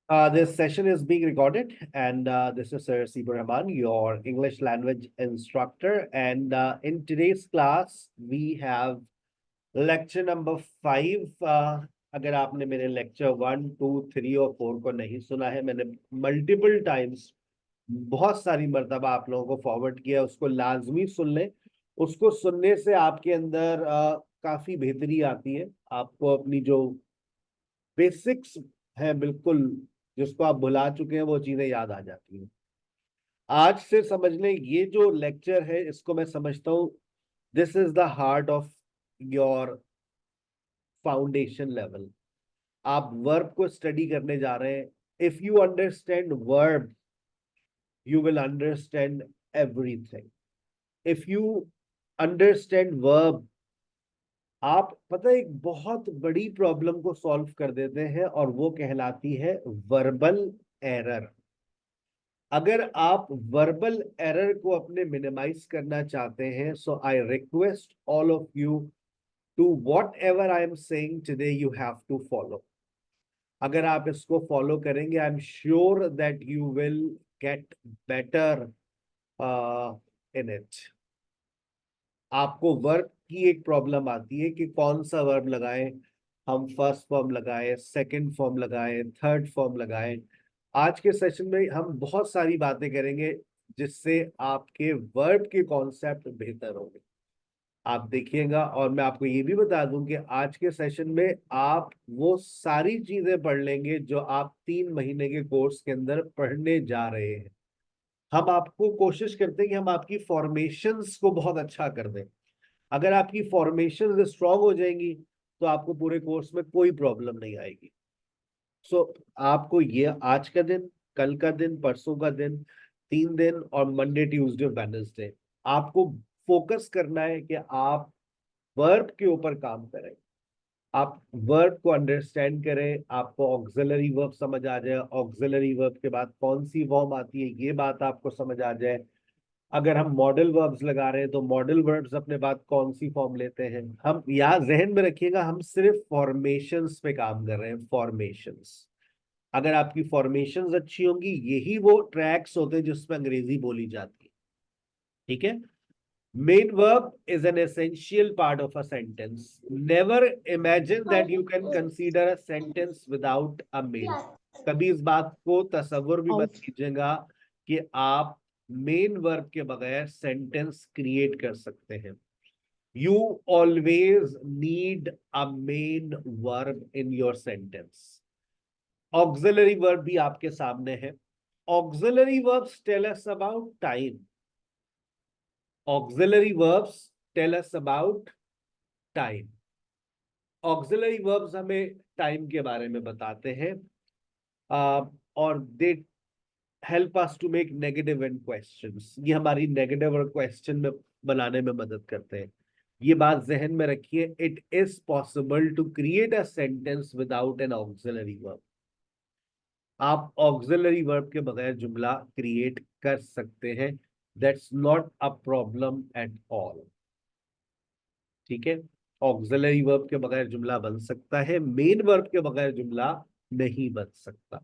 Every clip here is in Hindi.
This session is being recorded, and this is Sir Sibur Rahman, your English language instructor. And in today's class, we have lecture number 5. अगर आपने मेरे लेक्चर 1, 2, 3 और 4 को नहीं सुना है, मैंने मल्टीपल टाइम्स बहुत सारी मर्तबा आप लोगों को फॉरवर्ड किया, उसको लाजमी सुन लें। उसको सुनने से आपके अंदर काफी बेहतरी आती है। आपको अपनी जो बेसिक्स है बिल्कुल, जिसको आप भुला चुके हैं, वो चीजें याद आ जाती हैं। आज से समझ लें, ये जो लेक्चर है इसको मैं समझता हूँ this is the heart of your foundation level. आप वर्ब को स्टडी करने जा रहे हैं। If you understand verb, you will understand everything. If you understand verb, आप पता है एक बहुत बड़ी प्रॉब्लम को सॉल्व कर देते हैं, और वो कहलाती है वर्बल एरर। अगर आप वर्बल एरर को अपने मिनिमाइज करना चाहते हैं, so I request all of you to whatever I am saying today you have to follow. अगर आप इसको फॉलो करेंगे, I am sure that you will get better in it. आपको वर्ब की एक प्रॉब्लम आती है कि कौन सा वर्ब लगाएं, हम फर्स्ट फॉर्म लगाएं, सेकंड फॉर्म लगाएं, थर्ड फॉर्म लगाएं। आज के सेशन में हम बहुत सारी बातें करेंगे जिससे आपके वर्ब के कॉन्सेप्ट बेहतर होंगे। आप देखिएगा, और मैं आपको ये भी बता दूं कि आज के सेशन में आप वो सारी चीजें पढ़ लेंगे जो आप 3 महीने के कोर्स के अंदर पढ़ने जा रहे हैं। हम आपको कोशिश करते हैं कि हम आपकी फॉर्मेशंस को बहुत अच्छा कर दें। अगर आपकी फॉर्मेशन स्ट्रांग हो जाएंगी तो आपको पूरे कोर्स में कोई प्रॉब्लम नहीं आएगी। आपको ये आज का दिन, कल का दिन, परसों का दिन, 3 दिन, और मंडे, ट्यूसडे, वेडनेसडे, आपको फोकस करना है कि आप वर्ब के ऊपर काम करें। आप वर्ब को अंडरस्टैंड करें, आपको ऑक्सिलरी वर्ब समझ आ जाए, ऑक्सिलरी वर्ब के बाद कौन सी फॉर्म आती है ये बात आपको समझ आ जाए। अगर हम मॉडल वर्ब्स लगा रहे हैं तो मॉडल वर्ब्स अपने बाद कौन सी फॉर्म लेते हैं। हम यहाँ जहन में रखिएगा, हम सिर्फ फॉर्मेशंस पे काम कर रहे हैं, फॉर्मेशंस। अगर आपकी फॉर्मेशंस अच्छी होंगी, यही वो ट्रैक्स होते हैं जिसमें अंग्रेजी बोली जाती है। ठीक है। Main verb is an essential part of a sentence. Never imagine that you can consider a sentence without a main. कभी इस बात को तसव्वुर भी मत कीजिएगा कि आप मेन वर्ब के बगैर सेंटेंस क्रिएट कर सकते हैं। You always need a main verb in your sentence. Auxiliary verb भी आपके सामने है। Auxiliary verbs tell us about time. Auxiliary verbs tell us about time. Auxiliary verbs हमें टाइम के बारे में बताते हैं, और they help us to make negative and questions. ये हमारी नेगेटिव और क्वेश्चन में बनाने में मदद करते हैं। ये बात जहन में रखिए, it is possible to create a sentence without an auxiliary verb. आप ऑक्सिलरी वर्ब के बगैर जुमला क्रिएट कर सकते हैं। That's not a problem at all. ठीक है। ऑक्सिलरी वर्ब के बगैर जुमला बन सकता है, मेन वर्ब के बगैर जुमला नहीं बन सकता।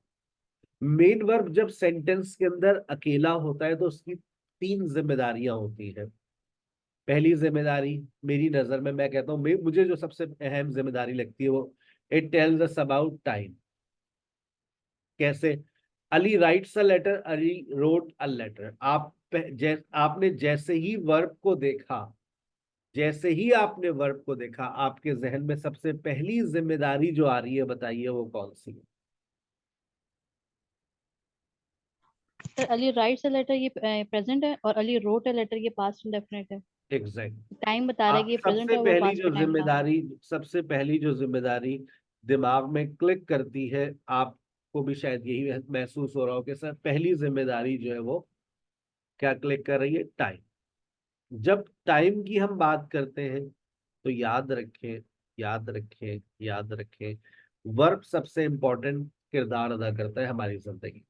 मेन वर्ब जब सेंटेंस के अंदर अकेला होता है तो उसकी 3 जिम्मेदारियां होती हैं। पहली जिम्मेदारी मेरी नजर में, मैं कहता हूँ, मुझे जो सबसे अहम जिम्मेदारी लगती है वो, it tells us about time. कैसे? Ali writes a letter, Ali wrote a letter. आपने जैसे ही वर्ब को देखा, जैसे ही आपने वर्ब को देखा, आपके जहन में सबसे पहली जिम्मेदारी जो आ रही है, बताइए वो कौन सी है? Sir Ali writes a letter ये प्रेजेंट है, और अली रोट अ लेटर ये पास्ट इंडेफिनिट है। एग्जैक्ट। टाइम बता रहा है आप कि ये प्रेजेंट है और वो पास्ट में टाइम था। सबसे पहली जो जिम्मेदारी दिमाग में क्लिक करती है, आपको भी शायद यही महसूस हो रहा हो कि सर पहली जिम्मेदारी जो है वो क्या क्लिक कर रही है? टाइम। जब टाइम की हम बात करते हैं तो याद रखें, याद रखें, याद रखें, वर्ब सबसे इंपॉर्टेंट किरदार अदा करता है हमारी जिंदगी।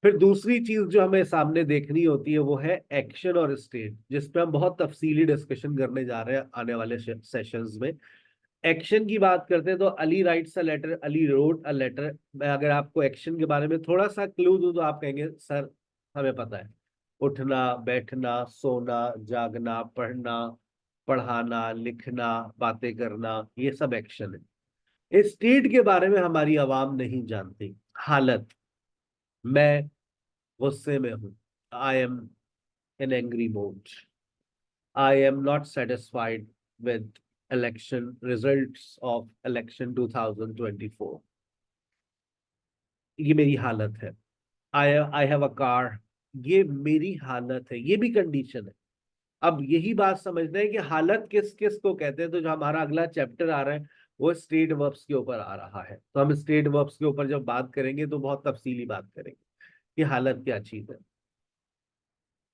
फिर दूसरी चीज जो हमें सामने देखनी होती है वो है एक्शन और स्टेट, जिस पे हम बहुत तफसीली डिस्कशन करने जा रहे हैं आने वाले सेशंस में। एक्शन की बात करते हैं तो Ali writes a letter, Ali wrote a letter. मैं अगर आपको एक्शन के बारे में थोड़ा सा क्लू दूं तो आप कहेंगे सर हमें पता है, उठना बैठना सोना जागना पढ़ना पढ़ाना लिखना बातें करना, ये सब एक्शन है। इस स्टेट के बारे में हमारी आवाम नहीं जानती। हालत, मैं गुस्से में हूं, I am in angry mode, I am not satisfied with election results of election 2024, ये मेरी हालत है। आई आई हैव अ कार, ये मेरी हालत है, ये भी कंडीशन है। अब यही बात समझना है कि हालत किस किस को कहते हैं। तो जो हमारा अगला चैप्टर आ रहा है वो स्टेट वर्ब्स के ऊपर आ रहा है, तो हम स्टेट वर्ब्स के ऊपर जब बात करेंगे तो बहुत तफसीली बात करेंगे कि हालत क्या चीज है।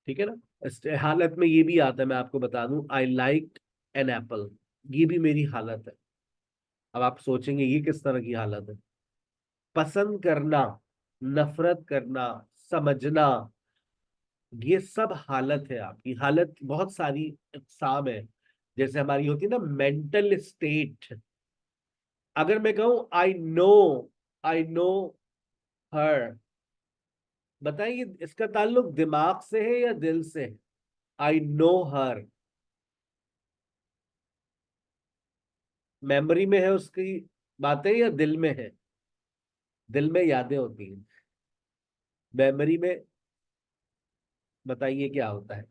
ठीक है ना। हालत में ये भी आता है, मैं आपको बता दूं, आई लाइक एन एप्पल, ये भी मेरी हालत है। अब आप सोचेंगे ये किस तरह की हालत है। पसंद करना, नफरत करना, समझना, ये सब हालत है। आपकी हालत बहुत सारी इकसाम है। जैसे हमारी होती है ना मेंटल स्टेट। अगर मैं कहूं आई नो हर, बताइए इसका ताल्लुक दिमाग से है या दिल से है? आई नो हर मेमोरी में है उसकी बातें या दिल में है? दिल में यादें होती हैं, मेमोरी में बताइए क्या होता है।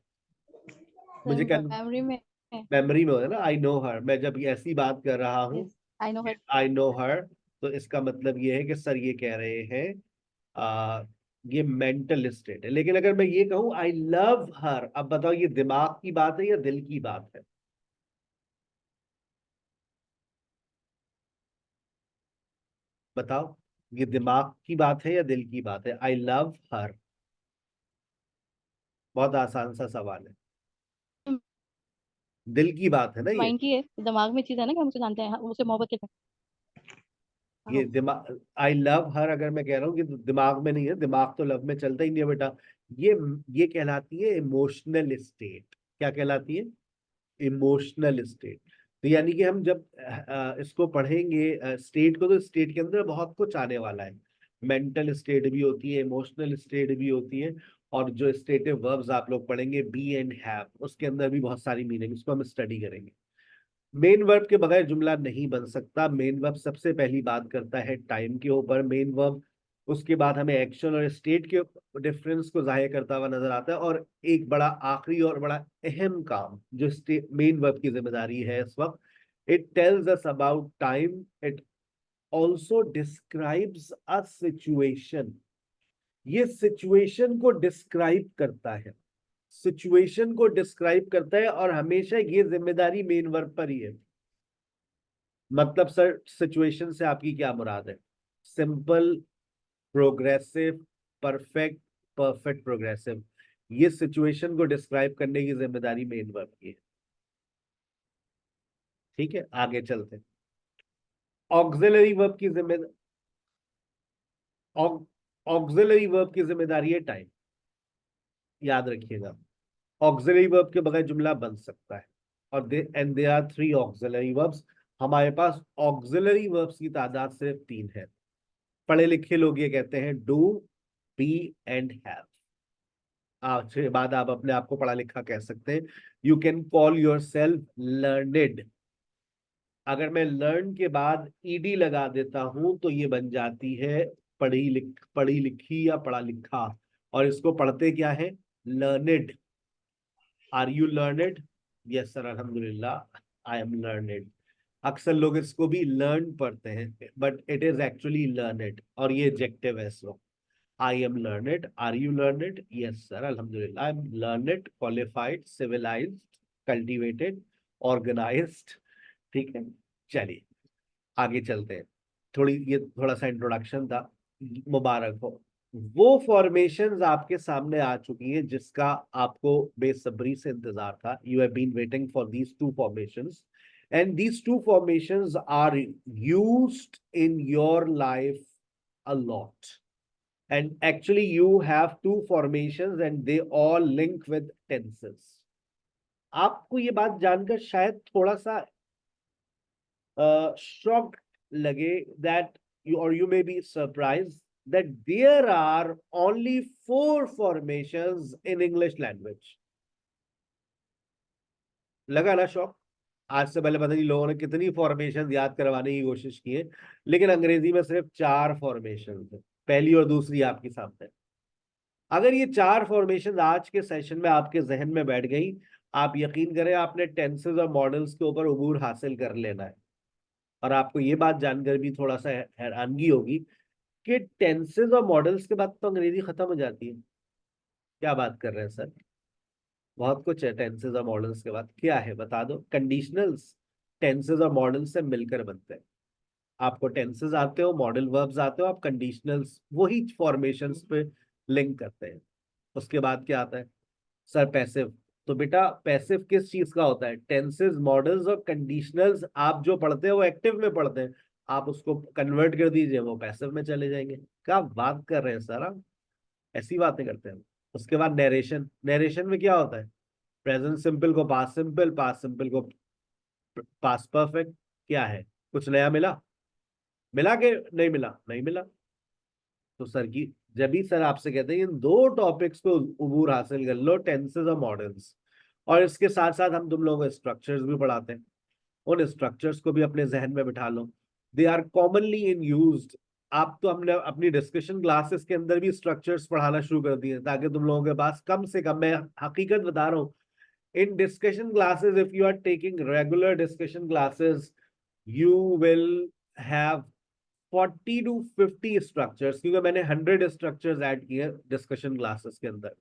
मुझे क्या मेमोरी में है। मेमोरी में होता है ना आई नो हर। मैं जब ऐसी बात कर रहा हूँ yes, I know her. I know her, तो इसका मतलब ये है कि सर ये कह रहे हैं आ, ये मेंटल स्टेट है। लेकिन अगर मैं ये कहूं आई लव हर, अब बताओ ये दिमाग की बात है या दिल की बात है? बताओ, ये दिमाग की बात है या दिल की बात है? आई लव हर, बहुत आसान सा सवाल है। दिल की बात है ना ये। माइंड की है, दिमाग में चीज है ना कि हम उसे जानते हैं, उसे मोहब्बत के ये दिमाग, आई लव हर अगर मैं कह रहा हूँ कि दिमाग में नहीं है, दिमाग तो लव में चलता ही नहीं है बेटा। ये ये कहलाती है इमोशनल स्टेट। क्या कहलाती है? Emotional state. तो यानी कि हम जब इसको पढ़ेंगे स्टेट को, तो स्टेट के अंदर बहुत कुछ आने वाला है। मेंटल स्टेट भी होती है, इमोशनल स्टेट भी होती है, और जो स्टेटिव वर्ब्स आप लोग पढ़ेंगे बी एंड हैव, उसके अंदर भी बहुत सारी मीनिंग, इसको हम स्टडी करेंगे। मेन वर्ब के बगैर जुमला नहीं बन सकता। मेन वर्ब सबसे पहली बात करता है टाइम के ऊपर, मेन वर्ब उसके बाद हमें एक्शन और स्टेट के डिफरेंस को जाहिर करता हुआ नजर आता है। और एक बड़ा आखिरी और बड़ा अहम काम जो मेन वर्ब की जिम्मेदारी है इस वक्त, it tells us about time, it also describes a situation. ये सिचुएशन को डिस्क्राइब करता है, सिचुएशन को डिस्क्राइब करता है, और हमेशा ये जिम्मेदारी मेन वर्ब पर ही है। मतलब सर सिचुएशन से आपकी क्या मुराद है? Simple, progressive, perfect, perfect progressive, ये सिचुएशन को डिस्क्राइब करने की जिम्मेदारी मेन वर्ब की है। ठीक है, आगे चलते हैं। ऑक्सिलरी वर्ब की जिम्मेदारी, ऑक्सिलरी वर्ब की जिम्मेदारी है टाइम। याद रखिएगा, ऑक्सिलरी वर्ब के बगैर जुमला बन सकता है। और they are three auxiliary verbs. हमारे पास ऑक्सिलरी वर्ब्स की तादाद सिर्फ 3 है। पढ़े लिखे लोग ये कहते हैं डू, बी एंड हैव। आज के बाद आप अपने आप को पढ़ा लिखा कह सकते हैं। You can call your self learned. अगर मैं लर्न के बाद ईडी लगा देता हूं तो ये बन जाती है पढ़ी लिखी या पढ़ा लिखा। और इसको पढ़ते क्या है? Learned. Are you learned? Yes sir अल्हम्दुलिल्लाह आई एम लर्नेड। अक्सर लोग इसको भी लर्न पढ़ते हैं, but it is actually learned, और ये एडजेक्टिव है इस वक्त। I am learned, are you learned? Yes sir अल्हम्दुलिल्लाह I am learned, qualified, civilised, cultivated, organised. ठीक है, चलिए आगे चलते हैं। ये थोड़ा सा इंट्रोडक्शन था, मुबारक हो। वो फॉर्मेशंस आपके सामने आ चुकी हैं जिसका आपको बेसब्री से इंतजार था। You have been waiting for these two formations, and these two formations are used in your life a lot, and actually you have two formations and they all link with tenses. आपको ये बात जानकर शायद थोड़ा सा shocked लगे that you may be surprised that there are only 4 formations in English language. लगा ना शॉक? आज से पहले पता नहीं लोगों ने कितनी फॉर्मेशन याद करवाने की कोशिश की है, लेकिन अंग्रेजी में सिर्फ 4 फॉर्मेशन है, पहली और दूसरी आपके सामने। अगर ये 4 फॉर्मेशन आज के सेशन में आपके जहन में बैठ गई, आप यकीन करें आपने टेंसेस और मॉडल्स के ऊपर उबूर हासिल कर लेना है। और आपको ये बात जानकर भी थोड़ा सा हैरानगी होगी कि टेंसेस और मॉडल्स के बाद तो अंग्रेजी खत्म हो जाती है। क्या बात कर रहे हैं सर? बहुत कुछ है टेंसेस और मॉडल्स के बाद। क्या है बता दो? कंडीशनल्स टेंसेस और मॉडल्स से मिलकर बनते हैं। आपको टेंसेस आते हो, मॉडल वर्ब्स आते हो, आप कंडीशनल्स वही फॉर्मेशंस पे लिंक करते हैं। उसके बाद क्या आता है सर? पैसिव। तो बेटा पैसिव किस चीज का होता है? टेंसेस, मॉडल्स और कंडीशनल्स आप जो पढ़ते हैं वो एक्टिव में पढ़ते हैं, आप उसको कन्वर्ट कर दीजिए, वो पैसिव में चले जाएंगे। क्या बात कर रहे हैं सर आप? ऐसी बातें करते हैं। उसके बाद नरेशन। नरेशन में क्या होता है? प्रेजेंट सिंपल को पास्ट सिंपल, पास्ट सिंपल को पास्ट परफेक्ट। क्या है? कुछ नया मिला? मिला के नहीं मिला? नहीं मिला। तो सर की जब भी सर आपसे कहते हैं इन 2 टॉपिक्स को उबूर हासिल कर लो, टेंसेस और मॉडल्स, और इसके साथ साथ हम तुम लोगों को स्ट्रक्चर्स भी पढ़ाते हैं, उन स्ट्रक्चर्स को भी अपने जहन में बिठा लो। They are commonly in used. आप तो हमने अपनी डिस्कशन क्लासेस के अंदर भी स्ट्रक्चर्स पढ़ाना शुरू कर दिए ताकि तुम लोगों के पास कम से कम, मैं हकीकत बता रहा हूँ, in discussion classes if you are taking regular discussion classes you will have 40 to 50 structures, क्योंकि मैंने 100 स्ट्रक्चर्स ऐड किए डिस्कशन क्लासेस के अंदर,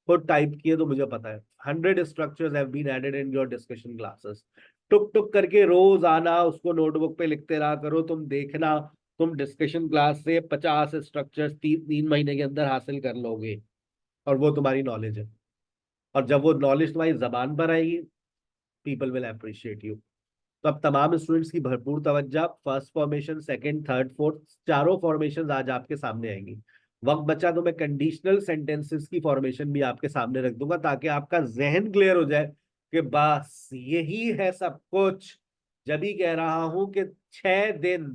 खुद टाइप किए तो मुझे पता है 100 structures have been added in your discussion classes. टुक टुक करके रोज आना, उसको नोटबुक पे लिखते रहा करो, तुम देखना तुम डिस्कशन क्लास से 50 स्ट्रक्चर्स 3 महीने के अंदर हासिल कर लोगे, और वो तुम्हारी नॉलेज है। और जब वो नॉलेज तुम्हारी जबान पर आएगी, पीपल विल अप्रिशिएट यू। तो अब तमाम स्टूडेंट्स की भरपूर तवज्जो, first formation, second, third, fourth, चारों फॉर्मेशन आज आपके सामने आएंगी। वक्त बचा तो मैं कंडीशनल सेंटेंसेस की फॉर्मेशन भी आपके सामने रख दूंगा ताकि आपका जहन क्लियर हो जाए कि बस यही है सब कुछ। जब ही कह रहा हूं कि 6 दिन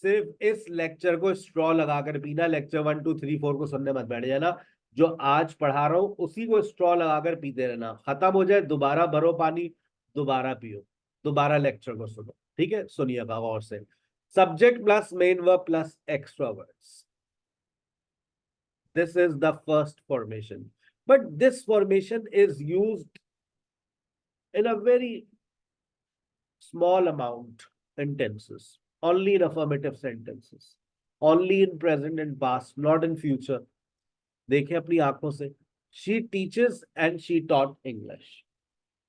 सिर्फ इस लेक्चर को स्ट्रॉ लगाकर पीना, लेक्चर 1 2 3 4 को सुनने मत बैठ जाना, जो आज पढ़ा रहा हूं उसी को स्ट्रॉ लगाकर पीते रहना। खत्म हो जाए दोबारा भरो पानी, दोबारा पियो, दोबारा लेक्चर को सुनो। ठीक है, सुनिएगा गौर से। Subject plus main verb plus extra words, this is the first formation, but this formation is used in a very small amount in tenses, only in affirmative sentences, only in present and past, not in future. देखिए अपनी आंखों से, she teaches and she taught English,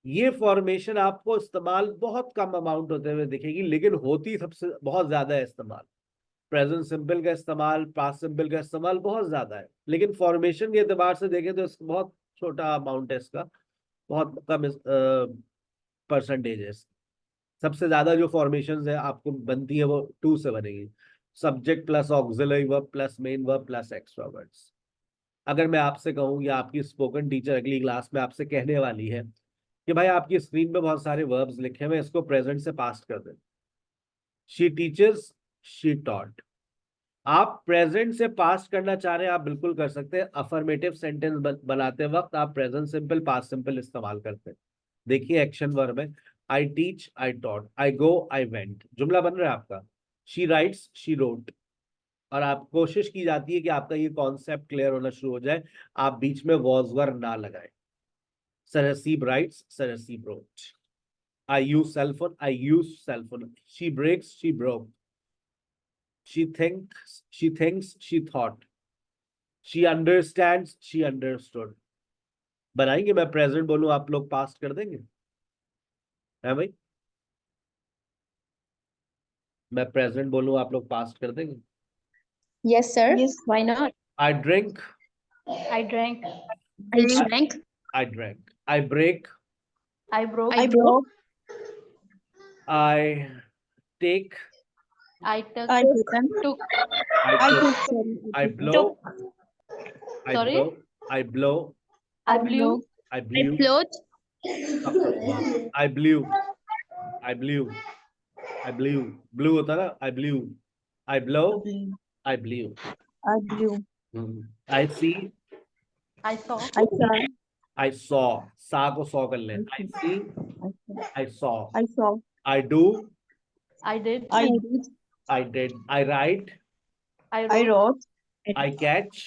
ये फॉर्मेशन आपको इस्तेमाल बहुत कम अमाउंट होते हुए दिखेगी, लेकिन होती सबसे बहुत ज्यादा है इस्तेमाल। प्रेजेंट सिंपल का इस्तेमाल, पास्ट सिंपल का इस्तेमाल बहुत ज्यादा है, लेकिन फॉर्मेशन के एतबार से देखें तो बहुत छोटा अमाउंट है इसका, बहुत कम परसेंटेज है। सबसे ज्यादा जो फॉर्मेशन है आपको बनती है वो 2 से बनेगी, subject plus auxiliary verb plus main verb plus extra words. अगर मैं आपसे कहूँ या आपकी स्पोकन टीचर अगली क्लास में आपसे कहने वाली है कि भाई आपकी स्क्रीन पे बहुत सारे वर्ब्स लिखे हुए, इसको प्रेजेंट से पास्ट कर दें, शी टीचर्स, शी टॉट, आप प्रेजेंट से पास्ट करना चाह रहे हैं आप बिल्कुल कर सकते हैं। अफर्मेटिव सेंटेंस बनाते वक्त आप प्रेजेंट सिंपल, पास्ट सिंपल इस्तेमाल करते हैं। देखिए एक्शन वर्ब है, I teach, I taught, I go, I went, जुमला बन रहा है आपका। शी राइट्स, शी रोट, और आप कोशिश की जाती है कि आपका ये कॉन्सेप्ट क्लियर होना शुरू हो जाए, आप बीच में वॉज वर ना लगाए। सरसीब राइट्स, सरसीब wrote, I use cell phone, I use cell phone. She breaks, she broke. She thinks, she thought. She understands, she understood. बनाएंगे? मैं प्रेजेंट बोलूं आप लोग पास्ट कर देंगे? है भाई? मैं प्रेजेंट बोलूं आप लोग पास्ट कर देंगे? Yes, sir. Yes, why not? I drink, I drank. I drank. I drank. I break, I broke. I broke. I take, I took. I took. I I took, took. I blow, I Sorry? blow, I blow, I blew. I I blew, float. I blew, I blew, I blew. Blue होता है ना, I blew. I blow, I blew. I blew. I see, I saw. I saw. I saw. सा को सौ कर लें. I see, I saw. I saw. I do, I did. I did. I did. I write, I I wrote. wrote. I catch,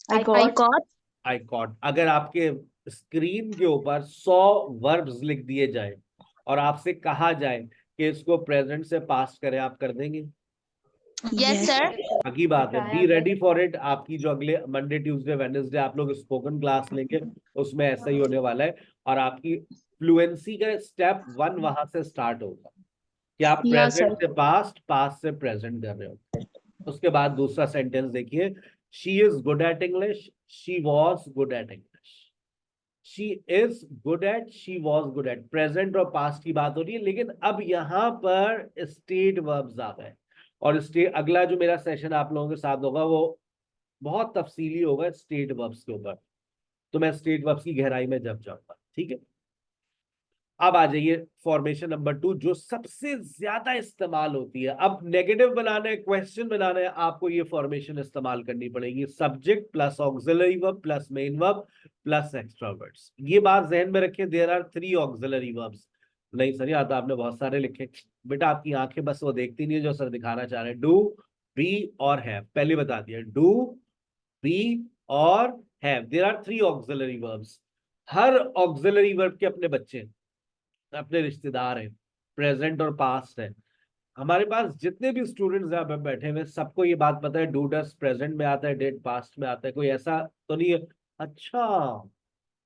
I caught. I caught. अगर आपके स्क्रीन के ऊपर 100 वर्ब्स लिख दिए जाए और आपसे कहा जाए कि इसको प्रेजेंट से पास्ट करें, आप कर देंगे? Yes, sir. बाकी बात है, Try be our ready for it. आपकी जो अगले मंडे ट्यूसडे वेडनेसडे आप लोग स्पोकन क्लास लेंगे, उसमें ऐसा ही होने वाला है। और आपकी फ्लुएंसी का स्टेप 1 वहां से स्टार्ट होगा कि आप Yeah, प्रेजेंट sir. से पास्ट, पास्ट से प्रेजेंट कर रहे हो। उसके बाद दूसरा सेंटेंस देखिए, she is good at English, she was good at English. She is good at, she was good at, present और पास्ट की बात हो रही है। लेकिन अब यहाँ पर स्टेट वर्ब्स आ गए, और स्टेट, अगला जो मेरा सेशन आप लोगों के साथ होगा वो बहुत तफसीली होगा स्टेट वर्ब्स के ऊपर, तो मैं स्टेट वर्ब्स की गहराई में जब जाऊंगा, ठीक है। अब आ जाइए फॉर्मेशन नंबर 2, जो सबसे ज्यादा इस्तेमाल होती है। अब नेगेटिव बनाना है, क्वेश्चन बनाना है, आपको ये फॉर्मेशन इस्तेमाल करनी पड़ेगी, subject plus auxiliary verb plus main verb plus extra words. ये बात जहन में रखें, देयर आर 3 ऑक्सिलरी वर्ब्स। नहीं सर, या तो आपने बहुत सारे लिखे, बेटा आपकी आंखें बस वो देखती नहीं है जो सर दिखाना चाह रहे हैं। डू, बी और हैव, पहले बता दिया, डू, बी और have, there are 3 auxiliary verbs. हर ऑक्सिलरी वर्ब के अपने बच्चे हैं, अपने रिश्तेदार हैं, प्रेजेंट और पास्ट है। हमारे पास जितने भी स्टूडेंट्स यहाँ पे बैठे हुए, सबको ये बात पता है, डू डस प्रेजेंट में आता है, डेट पास्ट में आता है, कोई ऐसा तो नहीं है। अच्छा,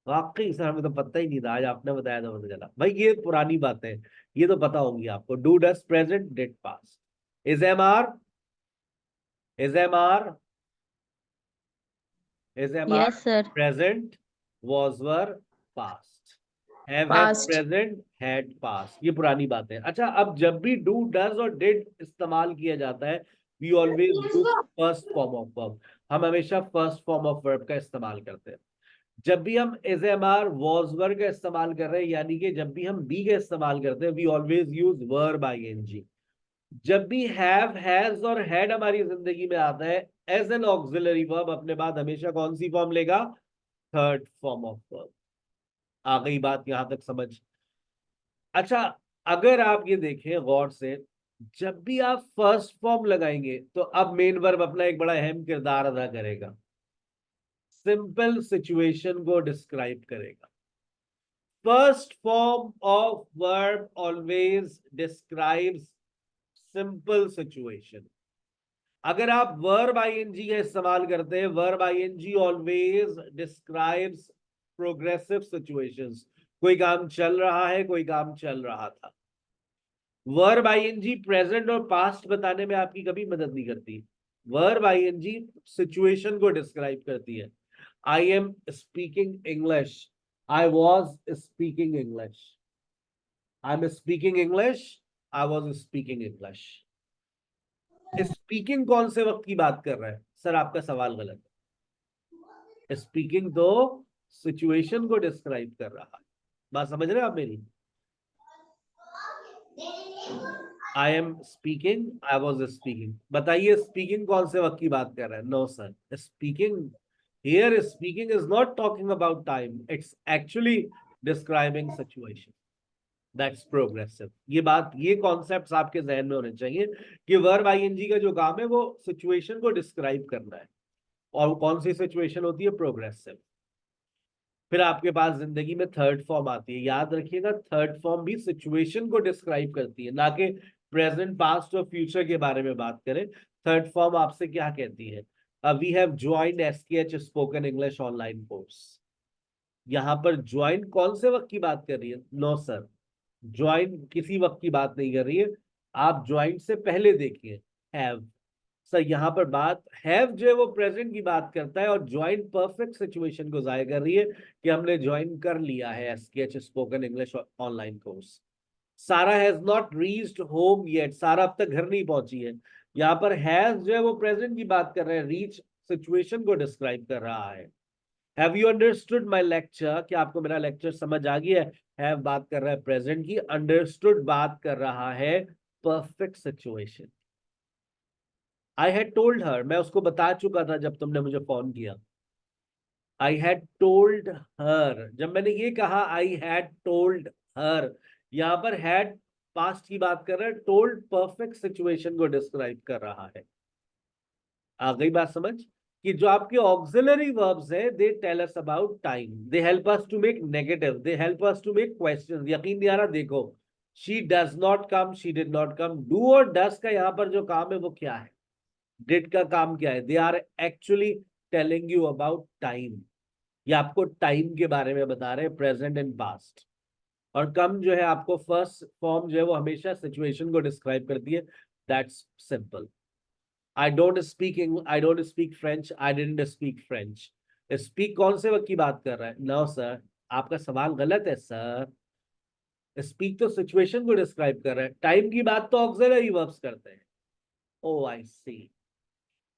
वाकई सर हमें तो पता ही नहीं था, आज आपने बताया तो पता चला। भाई ये पुरानी बातें हैं, ये तो पता होंगी आपको। Do does present, did past. Is am are, is am are, is am are Yes, sir. Present, was were past, have Past. Present, had past, ये पुरानी बात है। अच्छा, अब जब भी डू डज और डिड इस्तेमाल किया जाता है, we always use first form of verb. हम हमेशा फर्स्ट फॉर्म ऑफ वर्ब का इस्तेमाल करते हैं। जब भी हम is am are was were का इस्तेमाल कर रहे हैं, यानी कि जब भी हम बी का इस्तेमाल करते हैं, we always use verb I N G. जब भी हैव, हैज और हैड हमारी जिंदगी में आता है एज एन ऑक्सिलरी वर्ब, अपने बाद हमेशा कौन सी फॉर्म लेगा? Third form of verb. आ गई बात यहां तक समझ? अच्छा, अगर आप ये देखें गौर से, जब भी आप फर्स्ट फॉर्म लगाएंगे तो अब मेन वर्ब अपना एक बड़ा अहम किरदार अदा करेगा, सिंपल सिचुएशन को डिस्क्राइब करेगा। First form of verb always describes simple situation. अगर आप वर्ब आईएनजी का इस्तेमाल करते हैं, verb I N G always describes progressive situations. कोई काम चल रहा है, कोई काम चल रहा था। वर्ब आईएनजी प्रेजेंट और पास्ट बताने में आपकी कभी मदद नहीं करती। वर्ब आईएनजी सिचुएशन को डिस्क्राइब करती है। आई am speaking English, I was speaking English, I am speaking English, I was speaking English. Speaking कौन से वक्त की बात कर रहा है? सर आपका सवाल गलत है। स्पीकिंग तो सिचुएशन को डिस्क्राइब कर रहा है। बात समझ रहे हैं आप मेरी? I am speaking, I was speaking. बताइए स्पीकिंग कौन से वक्त की बात कर रहा है? No sir, speaking here, speaking is not talking about time, it's actually describing situation. That's progressive. ये बात, ये कॉन्सेप्ट्स आपके जहन में होने चाहिए कि वर्ब आईएनजी का जो काम है वो सिचुएशन को डिस्क्राइब करना है, और कौन सी सिचुएशन होती है? प्रोग्रेसिव। फिर आपके पास जिंदगी में थर्ड फॉर्म आती है। याद रखिएगा, थर्ड फॉर्म भी सिचुएशन को डिस्क्राइब करती है, ना कि प्रेजेंट, पास्ट और फ्यूचर के बारे में बात करें। थर्ड फॉर्म आपसे क्या कहती है? We have joined SKH spoken English online course. यहां पर ज्वाइन कौन से वक्त की बात कर रही है? नो सर, ज्वाइन किसी वक्त की बात नहीं कर रही है। आप ज्वाइन से पहले देखिए, हैव। सर यहाँ पर बात हैव जो है वो प्रेजेंट की बात करता है, और ज्वाइन परफेक्ट सिचुएशन को जाहिर कर रही है कि हमने ज्वाइन कर लिया है SKH spoken English online course. सारा has not reached home yet, सारा अब तक घर नहीं पहुंची है। यहाँ पर हैज जो है वो प्रेजेंट की बात कर रहे हैं, रीच सिचुएशन को डिस्क्राइब कर रहा है। Have you understood my lecture, क्या आपको मेरा लेक्चर समझ आ गया है? हैव बात कर रहा है प्रेजेंट की, अंडरस्टूड बात कर रहा है perfect situation. I had told her, मैं उसको बता चुका था जब तुमने मुझे फोन किया. I had told her. जब मैंने ये कहा I had told her, यहाँ पर had past की बात कर रहा है, told perfect situation को describe कर रहा है. आ गई बात समझ कि जो आपके auxiliary verbs है, they tell us about time. They help us to make negative. They help us to make questions. यकीन नहीं आ रहा, देखो. She does not come. She did not come. Do और does का यहाँ पर जो काम है वो क्या है? Did का काम क्या है? They are actually telling you about time. ये आपको टाइम के बारे में बता रहे हैं, प्रेजेंट एंड पास्ट. और कम जो है आपको फर्स्ट फॉर्म जो है वो हमेशा सिचुएशन को डिस्क्राइब करती है. That's simple. I don't speak French. I didn't speak French. Speak कौन से वक्त की बात कर रहा है? नो सर, आपका सवाल गलत है सर. स्पीक तो सिचुएशन को डिस्क्राइब कर रहा है. टाइम की बात तो ऑक्सिलरी वर्ब्स करते हैं. Oh I see.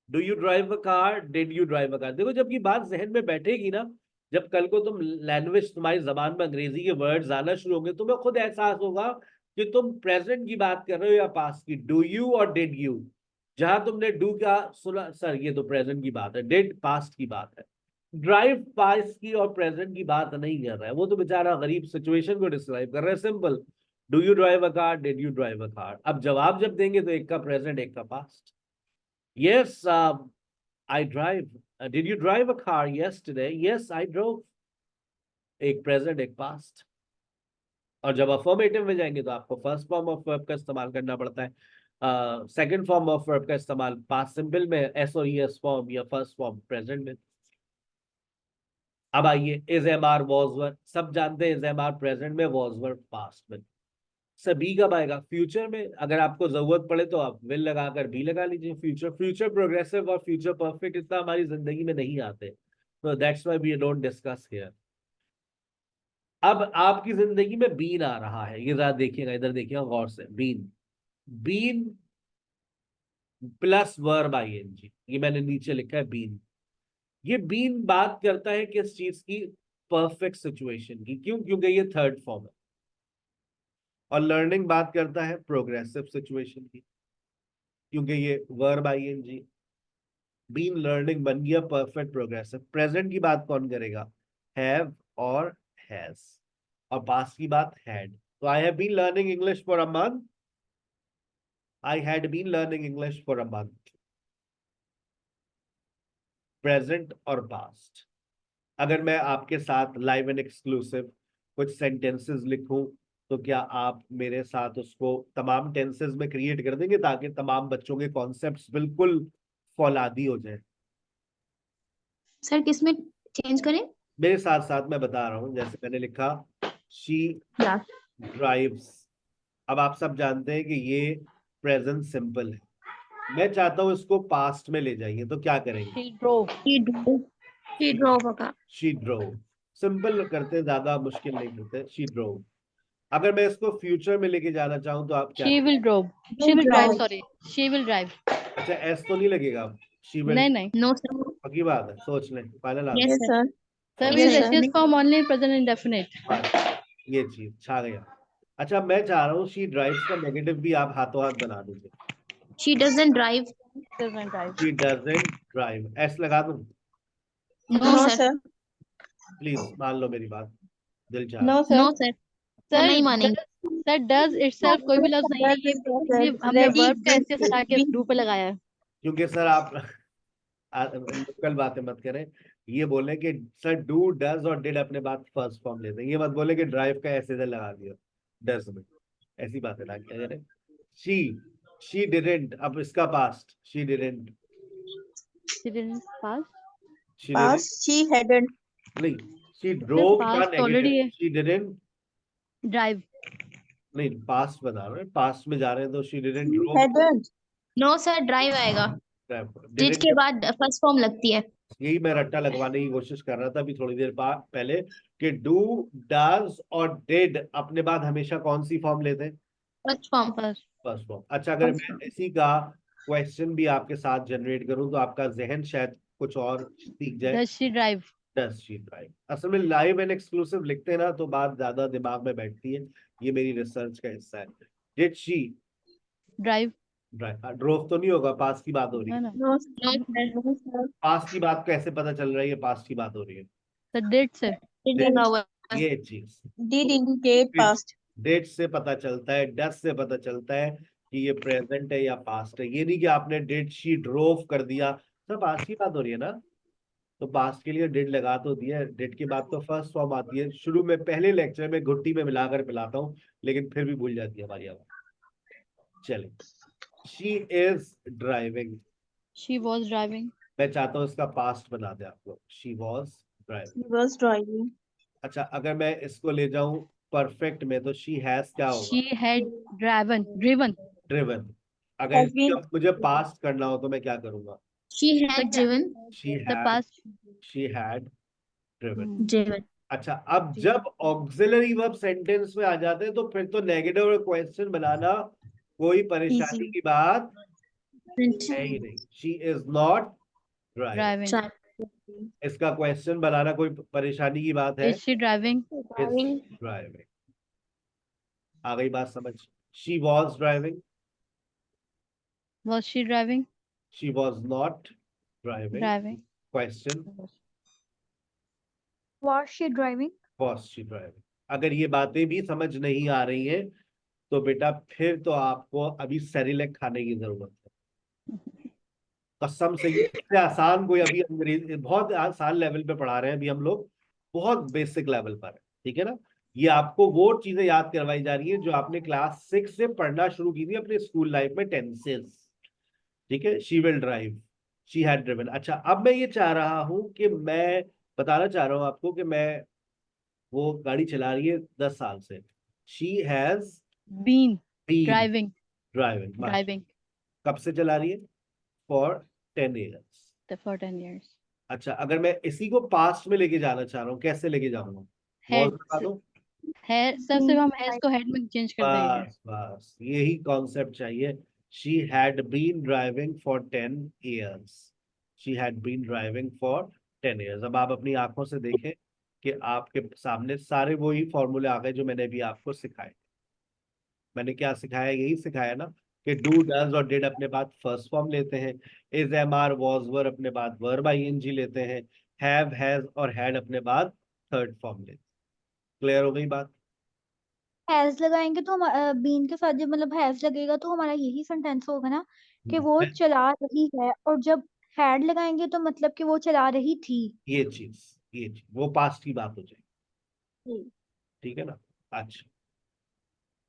Do you drive a car? Did you drive a car? देखो, जब ये बात जहन में बैठेगी ना, जब कल को तुम लैंग्वेज, तुम्हारी जबान में अंग्रेजी के वर्ड्स आना शुरू होंगे, तुम्हें खुद एहसास होगा कि तुम प्रेजेंट की बात कर रहे हो या पास्ट की. डू यू और डिड यू. जहां तुमने डू का सुना, सर ये तो प्रेजेंट की बात है. डिड पास्ट की बात है. ड्राइव पास्ट की और प्रेजेंट की बात नहीं कर रहा है. वो तो बेचारा गरीब सिचुएशन को डिस्क्राइब कर रहा है. Simple. Do you drive a car? Did you drive a car? अब जवाब जब देंगे तो एक का प्रेजेंट, एक का past. Yes, I drive. Did you drive a car yesterday? Yes, I drove. एक प्रेजेंट, एक पास्ट. और जब अफर्मेटिव में जाएंगे तो आपको फर्स्ट फॉर्म ऑफ वर्ब का इस्तेमाल करना पड़ता है. सेकंड फॉर्म ऑफ वर्ब का इस्तेमाल पास्ट सिंपल में एस और ईएस फॉर्म, या फर्स्ट फॉर्म प्रेजेंट में. अब आइए, is am are was were. सब जानते हैं इज एम आर प्रेजेंट में, वॉज वर पास्ट में. सभी कब आएगा? फ्यूचर में. अगर आपको जरूरत पड़े तो आप विल लगाकर भी लगा लीजिए. फ्यूचर प्रोग्रेसिव और फ्यूचर परफेक्ट इतना हमारी जिंदगी में नहीं आते, तो that's why we don't discuss here. अब आपकी जिंदगी में बीन आ रहा है, ये जरा देखिएगा, इधर देखिएगा गौर से. बीन प्लस वर्ब आईएनजी, ये मैंने नीचे लिखा है बीन. ये बीन बात करता है किस चीज की? परफेक्ट सिचुएशन की. क्यों? क्योंकि ये थर्ड फॉर्म है. और लर्निंग बात करता है प्रोग्रेसिव सिचुएशन की, क्योंकि ये वर्ब आईएनजी. बीन लर्निंग बन गया परफेक्ट प्रोग्रेसिव. प्रेजेंट की बात कौन करेगा? हैव और हैज. और पास्ट की बात हैड. तो I have been learning English for a month. I had been learning English for a month. Present और पास्ट. अगर मैं आपके साथ लाइव एंड एक्सक्लूसिव कुछ सेंटेंसेस लिखूं, तो क्या आप मेरे साथ उसको तमाम टेंसेस में क्रिएट कर देंगे, ताकि तमाम बच्चों के कॉन्सेप्ट्स बिल्कुल फौलादी हो जाए? सर किसमें चेंज करें? मेरे साथ साथ मैं बता रहा हूं. जैसे मैंने लिखा शी या ड्राइव्स. अब आप सब जानते हैं कि ये प्रेजेंट सिंपल है. मैं चाहता हूं इसको पास्ट में ले जाइए, तो क्या करेंगे? She drove. he drove a car. She drove. Simple करते, ज्यादा मुश्किल नहीं करते. She drove. अगर मैं इसको फ्यूचर में लेके जाना चाहूँ तो आप क्या? She will drove. She will drive. Sorry. She will drive. अच्छा, एस तो नहीं लगेगा? She will. नहीं. No sir. पक्की बात है, सोच लें. Final Yes answer. sir. Sir, Yes, we use sir. SS form only in present indefinite. ये चीज छा गया. अच्छा, मैं चाह रहा हूँ शी ड्राइव्स का नेगेटिव भी आप हाथों हाथ बना दीजिए. She doesn't drive. Doesn't drive. She doesn't drive. S लगा दूं? No sir. प्लीज मान लो मेरी बात. दिल चाह. No sir. Sir, नहीं मानेंगे. Sir, does itself कोई भी लफ्ज नहीं है. ये हमने verb का ऐसे हटा के do पे लगाया है. क्योंकि सर आप लोकल बातें मत करें. ये बोले कि सर डू डज और डिड अपने बात फर्स्ट फॉर्म लेते हैं. ये मत बोले कि ड्राइव का ऐसे लगा दिया डज में. ऐसी बातें ना किया करें. She didn't. अब इसका past. She didn't. She didn't pass. She hadn't. नहीं, शी ड्रोव का past already नेगेटिव. है. She didn't. Drive. नहीं, पास्ट बता रहे हैं. पास्ट में जा रहे हैं तो she didn't drove. Hadn't. No sir. Drive आएगा. डिड के बाद फर्स्ट फॉर्म लगती है. यही मैं रट्टा लगवाने की कोशिश कर रहा था अभी थोड़ी देर पहले, कि डू डज और डिड अपने बाद हमेशा कौन सी फॉर्म लेते हैं? First form. First form. अच्छा, अगर मैं इसी का क्वेश्चन भी आपके साथ जनरेट करूं तो आपका जहन शायद कुछ और सीख जाए. Does she drive? Does she drive. असल में लाइव एंड एक्सक्लूसिव लिखते हैं ना तो बात ज्यादा दिमाग में बैठती है. ये मेरी रिसर्च का हिस्सा है. Did she. ड्राइव। ड्रोव तो नहीं होगा, पास्ट की बात हो रही ना है। ना नो सर, पास्ट की बात कैसे पता चल रहा है ये पास्ट की बात हो रही है? सर डेट से। डिड लगा हुआ है। ये चीज डिड इंडिकेट पास्ट। डेट से पता चलता है, डस से पता चलता है कि ये प्रेजेंट है या पास्ट है। ये नहीं कि आपने डिड शी ड्रोव कर दिया, सब पास्ट की बात हो रही है ना, तो पास्ट के लिए डिड लगा तो दिया। डिड के बाद तो फर्स्ट फॉर्म आती है शुरू में, पहले लेक्चर में घुट्टी में मिलाकर पिलाता हूँ, लेकिन फिर भी भूल जाती है हमारी आवाज। चले, she is driving. She was driving. मैं चाहता हूँ इसका पास्ट बना दे आप लोग, she was driving. He was driving. अच्छा, अगर मैं इसको ले जाऊं परफेक्ट में तो शी हैज क्या शी होगा? Had driven. ड्रिवन। अगर हैज इसकी बीन। अब मुझे पास्ट करना हो तो मैं क्या करूंगा? She had driven. She the had, past. She had driven. Driven. अच्छा, अब जब ऑक्सिलरी वर्ब सेंटेंस में आ जाते हैं तो फिर तो नेगेटिव क्वेश्चन बनाना कोई परेशानी इजी। की बात है ही नहीं। She is not driving, driving. इसका क्वेश्चन बनाना कोई परेशानी की बात है? Is she driving. Is driving. आ गई बात समझ? She was driving, was she driving. She was not driving. Driving. Question, was she driving. Was she driving. अगर ये बातें भी समझ नहीं आ रही हैं तो बेटा फिर तो आपको अभी सेरिलैक खाने की जरूरत है, कसम से। ये इससे आसान कोई अभी अंग्रेजी बहुत आसान लेवल पे पढ़ा रहे हैं अभी हम लोग, बहुत बेसिक लेवल पर है, ठीक है ना। ये आपको वो चीजें याद करवाई जा रही है जो आपने क्लास 6 से पढ़ना शुरू की थी अपने स्कूल लाइफ में, टेंसेस। ठीक है, she will drive, she had driven. अच्छा, अब मैं ये चाह रहा हूं कि मैं बताना चाह रहा हूं आपको कि मैं, वो गाड़ी चला रही है 10 साल से, she has been been driving. Driving. Driving कब से चला रही है? For 10 years। For 10 years। अच्छा, अगर मैं इसी को पास्ट में लेके जाना चाह रहा हूँ, कैसे लेके जाऊंगा? वॉज हेड लगा दो। है सर, सिर्फ हम हैज को हेड में चेंज कर देंगे। बस बस यही कॉन्सेप्ट चाहिए। She had been driving for 10 years। She had been driving for 10 years। अब आप अपनी आंखों से देखें कि आपके सामने सारे वही फॉर्मूले आ गए जो मैंने भी आपको सिखाए। मैंने क्या सिखाया? यही सिखाया ना कि डू डज और डिड अपने बाद फर्स्ट फॉर्म लेते हैं, is am are was were अपने बाद वर्ब आईएनजी लेते हैं, हैव हैज और हैड अपने बाद थर्ड फॉर्म लेते हैं। क्लियर हो गई बात? हैज लगाएंगे तो हम बीन के साथ जब मतलब हैज लगेगा तो हमारा यही सेंटेंस होगा ना कि वो चला रही है, और जब हैड लगाएंगे तो मतलब कि वो चला रही थी। ये चीज वो पास्ट की बात हो जाएगी, जी। ठीक है ना। अच्छा,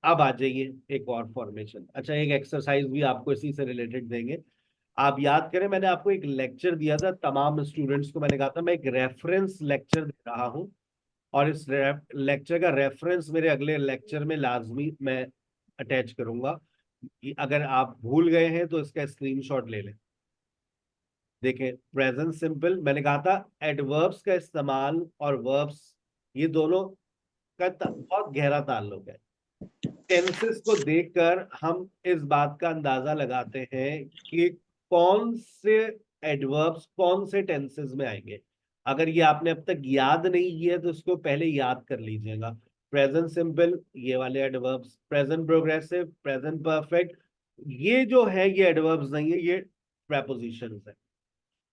अब आ जाइए एक और फॉर्मेशन। अच्छा, एक एक्सरसाइज भी आपको इसी से रिलेटेड देंगे। आप याद करें, मैंने आपको एक लेक्चर दिया था, तमाम स्टूडेंट्स को मैंने कहा था मैं एक रेफरेंस लेक्चर दे रहा हूं, और इस लेक्चर का रेफरेंस मेरे अगले लेक्चर में लाजमी मैं अटैच करूंगा। अगर आप भूल गए हैं तो इसका स्क्रीनशॉट ले लें। देखें, प्रेजेंट सिंपल मैंने कहा था, एडवर्ब्स का इस्तेमाल और वर्ब्स, ये दोनों का बहुत गहरा ताल्लुक है। टेंसेस को देखकर हम इस बात का अंदाजा लगाते हैं कि कौन से एडवर्ब्स कौन से टेंसेस में आएंगे। अगर ये आपने अब तक याद नहीं किया तो इसको पहले याद कर लीजिएगा। प्रेजेंट सिंपल ये वाले adverbs, present progressive, present perfect, ये जो है ये एडवर्ब्स नहीं है, ये प्रेपोजिशंस है।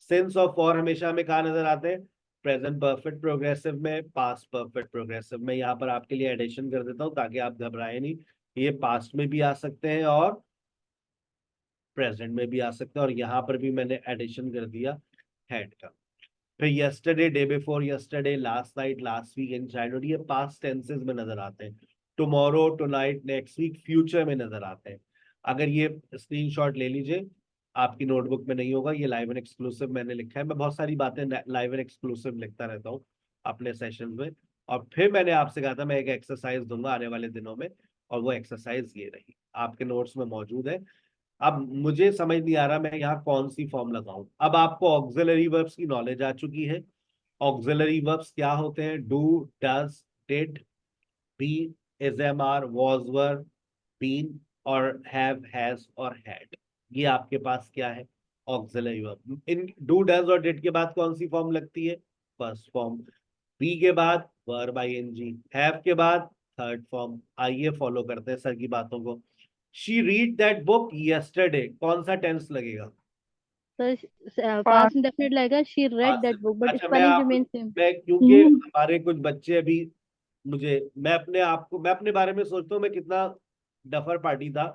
सिंस और फॉर हमेशा हमें कहा नजर आते हैं? प्रेजेंट परफेक्ट प्रोग्रेसिव में, पास्ट परफेक्ट प्रोग्रेसिव में। यहाँ पर आपके लिए एडिशन कर देता हूँ ताकि आप घबराए नहीं। ये पास्ट में भी आ सकते हैं और प्रेजेंट में भी आ सकते हैं, और यहाँ पर भी मैंने एडिशन कर दिया हैड का। फिर yesterday, day before yesterday, last night, last week in childhood, ये पास्ट टेंसेस में नजर आते हैं। Tomorrow, tonight, next week future में नजर आते हैं। अगर ये स्क्रीनशॉट ले लीजिए, आपकी नोटबुक में नहीं होगा, ये लाइव एंड एक्सक्लूसिव मैंने लिखा है। मैं बहुत सारी बातें लाइव एंड एक्सक्लूसिव लिखता रहता हूँ अपने सेशन में। और फिर मैंने आपसे कहा था मैं एक एक्सरसाइज दूंगा आने वाले दिनों में, और वो एक्सरसाइज ये रही, आपके नोट्स में मौजूद है। अब मुझे समझ नहीं आ रहा मैं यहाँ कौन सी फॉर्म लगाऊं। अब आपको ऑक्सिलरी वर्ब्स की नॉलेज आ चुकी है। ऑक्सिलरी वर्ब्स क्या होते हैं? Do, does, did, be, is am are, was were, been, और हैव, हैज और हैड। ये आपके पास क्या है? Auxiliary verb. इन डू, डज और डिड के बाद कौन सी फॉर्म लगती है? First form. बी के बाद वर्ब आईएनजी, हैव के बाद थर्ड फॉर्म। आइए फॉलो करते हैं सर की बातों को। She read that book yesterday, कौन सा टेंस लगेगा? सर पास्ट इंडेफिनिट लगेगा, she read that book, but अच्छा, स्पेलिंग रिमेन सेम। मैं क्योंकि हमारे कुछ बच्चे अभी मैं अपने बारे में सोचता हूँ मैं कितना डफर पार्टी था।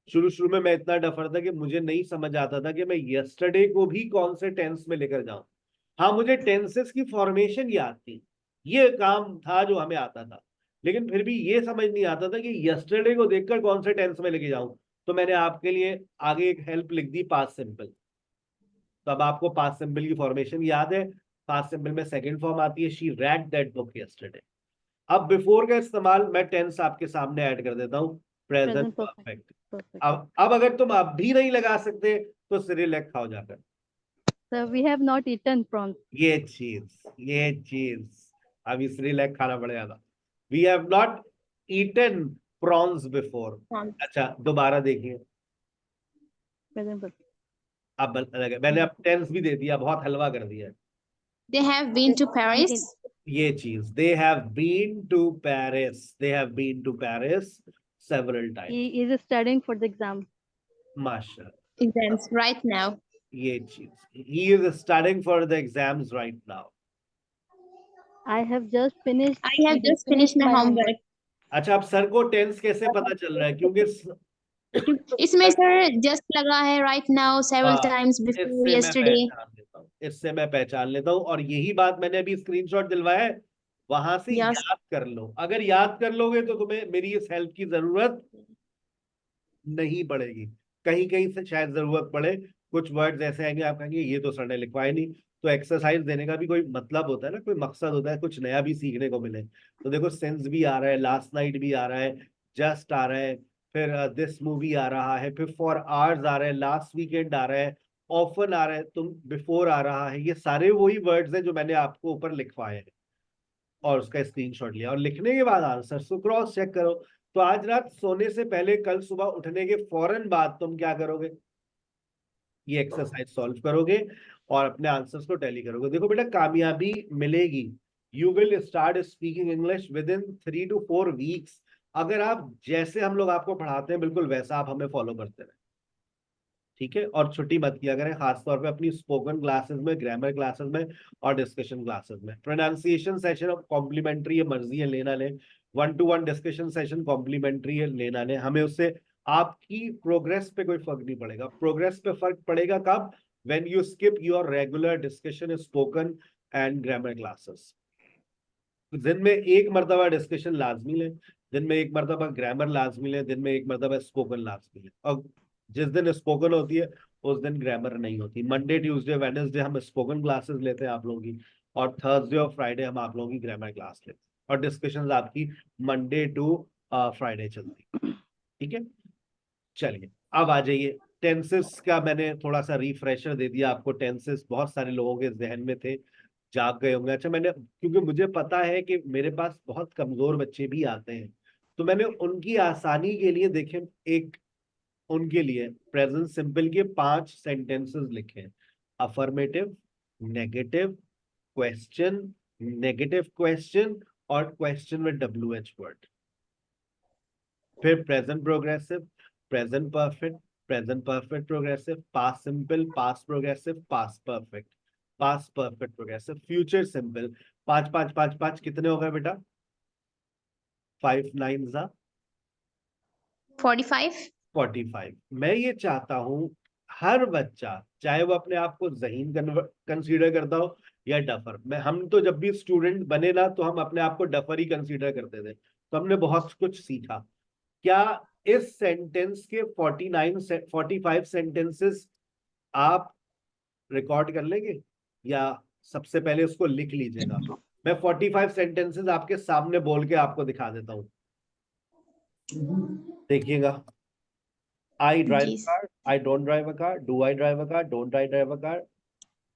शुरू शुरू में मैं इतना डफर था कि मुझे नहीं समझ आता था कि मैं यस्टरडे को भी कौन से टेंस में लेकर जाऊं। हाँ, मुझे टेंसेस की फॉर्मेशन याद थी, ये काम था जो हमें आता था, लेकिन फिर भी ये समझ नहीं आता था कि यस्टरडे को देखकर कौन से टेंस में लेके जाऊं। तो मैंने आपके लिए आगे एक हेल्प लिख दी, पास्ट सिंपल। तो अब आपको पास्ट सिंपल की फॉर्मेशन याद है। पास्ट सिंपल में सेकंड फॉर्म आती है she read that book yesterday. अब बिफोर का इस्तेमाल मैं टेंस आपके सामने ऐड कर देता हूँ, प्रेजेंट प्रेजेंट परफेक्ट। परफेक्ट। अब अगर तुम अब भी नहीं लगा सकते तो सिरिलेक्ट खाओ जाकर। Sir we have not eaten prawns. ये चीज अभी सिरिलेक्ट खाना पड़ेगा था। We have not eaten prawns before. अच्छा, दोबारा देखिए। Present perfect. अब मैंने अब टेंस भी दे दिया, बहुत हलवा कर दिया। They have been to Paris. ये चीज, they have been to Paris, they have been to Paris several times. He is studying for the exam. माशाल्लाह। Exams right now. ये चीज, he is studying for the exams right now. I have just finished I have just finished my homework. अच्छा, अब सर को टेंस कैसे पता चल रहा है? क्योंकि इसमें सर just लगा है right now several हाँ, times before इससे मैं yesterday. पहचान लेता हूँ, इससे मैं पहचान लेता हूँ। और यही बात मैंने अभी स्क्रीनशॉट दिलवाया है, वहां से Yes. याद कर लो। अगर याद कर लोगे तो तुम्हें मेरी इस हेल्प की जरूरत नहीं पड़ेगी। कहीं कहीं से शायद जरूरत पड़े, कुछ वर्ड्स ऐसे आएंगे आप कहेंगे ये तो सर ने लिखवाए नहीं। तो एक्सरसाइज देने का भी कोई मतलब होता है ना, कोई मकसद होता है, कुछ नया भी सीखने को मिले। तो देखो, सिंस भी आ रहा है, लास्ट नाइट भी आ रहा है, जस्ट आ रहा है, फिर दिस मूवी आ रहा है, फिर फॉर आवर्स आ रहा है, लास्ट वीकेंड आ रहा है, ऑफन आ रहा है, तुम बिफोर आ रहा है। ये सारे वही वर्ड्स हैं जो मैंने आपको ऊपर लिखवाए हैं और उसका स्क्रीनशॉट लिया। और लिखने के बाद आंसर को क्रॉस चेक करो। तो आज रात सोने से पहले, कल सुबह उठने के फौरन बाद तुम क्या करोगे? ये एक्सरसाइज सॉल्व करोगे और अपने आंसर्स को टैली करोगे। देखो बेटा, कामयाबी मिलेगी। You will start speaking English with in 3 to 4 weeks. अगर आप जैसे हम लोग आपको पढ़ाते हैं बिल्कुल वैसा आप हमें फॉलो करते रहे, ठीक है? और छुट्टी मत किया करें, खासतौर पे अपनी स्पोकन क्लासेस में, ग्रामर क्लासेस में और डिस्कशन क्लासेस में। प्रोनाउंसिएशन सेशन कॉम्प्लीमेंट्री है, मर्जी है लेना ले। 1-to-1 डिस्कशन सेशन कॉम्प्लीमेंट्री है, लेना ले। हमें उससे आपकी प्रोग्रेस पे कोई फर्क नहीं पड़ेगा। प्रोग्रेस पे फर्क पड़ेगा कब? When you skip your regular discussion spoken and grammar classes. दिन में एक मरतबा डिस्कशन लाजमी ले, दिन में एक मरतबा ग्रामर लाजमी ले, दिन में एक मरतबा स्पोकन लाजमी ले। और जिस दिन स्पोकन होती है उस दिन ग्रामर नहीं होती। मंडे ट्यूसडे वेडनेसडे हम स्पोकन क्लासेस लेते हैं आप लोगों की, और थर्सडे और फ्राइडे हम आप लोगों की ग्रामर क्लास लेते हैं, और डिस्कशन आपकी मंडे टू फ्राइडे चलती है, ठीक है? चलिए, अब आ जाइए। टेंसेस का मैंने थोड़ा सा रिफ्रेशर दे दिया आपको। टेंसेस बहुत सारे लोगों के जहन में थे, जाग गए होंगे। अच्छा, मैंने, क्योंकि मुझे पता है कि मेरे पास बहुत कमजोर बच्चे भी आते हैं, तो मैंने उनकी आसानी के लिए, देखें, एक उनके लिए प्रेजेंट सिंपल के 5 सेंटेंसेस लिखे हैं। Affirmative, negative, question, negative question और क्वेश्चन विद WH वर्ड। फिर present progressive, present perfect, present perfect progressive, past simple, past progressive, past perfect, past perfect progressive, future simple. 5 5 5 5 कितने हो गए बेटा? 5 9 जा 45. 45। मैं ये चाहता हूं हर बच्चा, चाहे वो अपने आप को ज़हीन कंसीडर करता हो या डफर, हम तो जब भी स्टूडेंट बने ना तो हम अपने आप को डफर ही कंसीडर करते थे, तो हमने बहुत कुछ सीखा। क्या इस सेंटेंस के 45 सेंटेंसेस आप रिकॉर्ड कर लेंगे, या सबसे पहले उसको लिख लीजिएगा? मैं 45 सेंटेंसेस आपके सामने बोल के आपको दिखा देता हूं, देखिएगा। I drive a Yes. car, I don't drive a car, do I drive a car, don't I drive a car?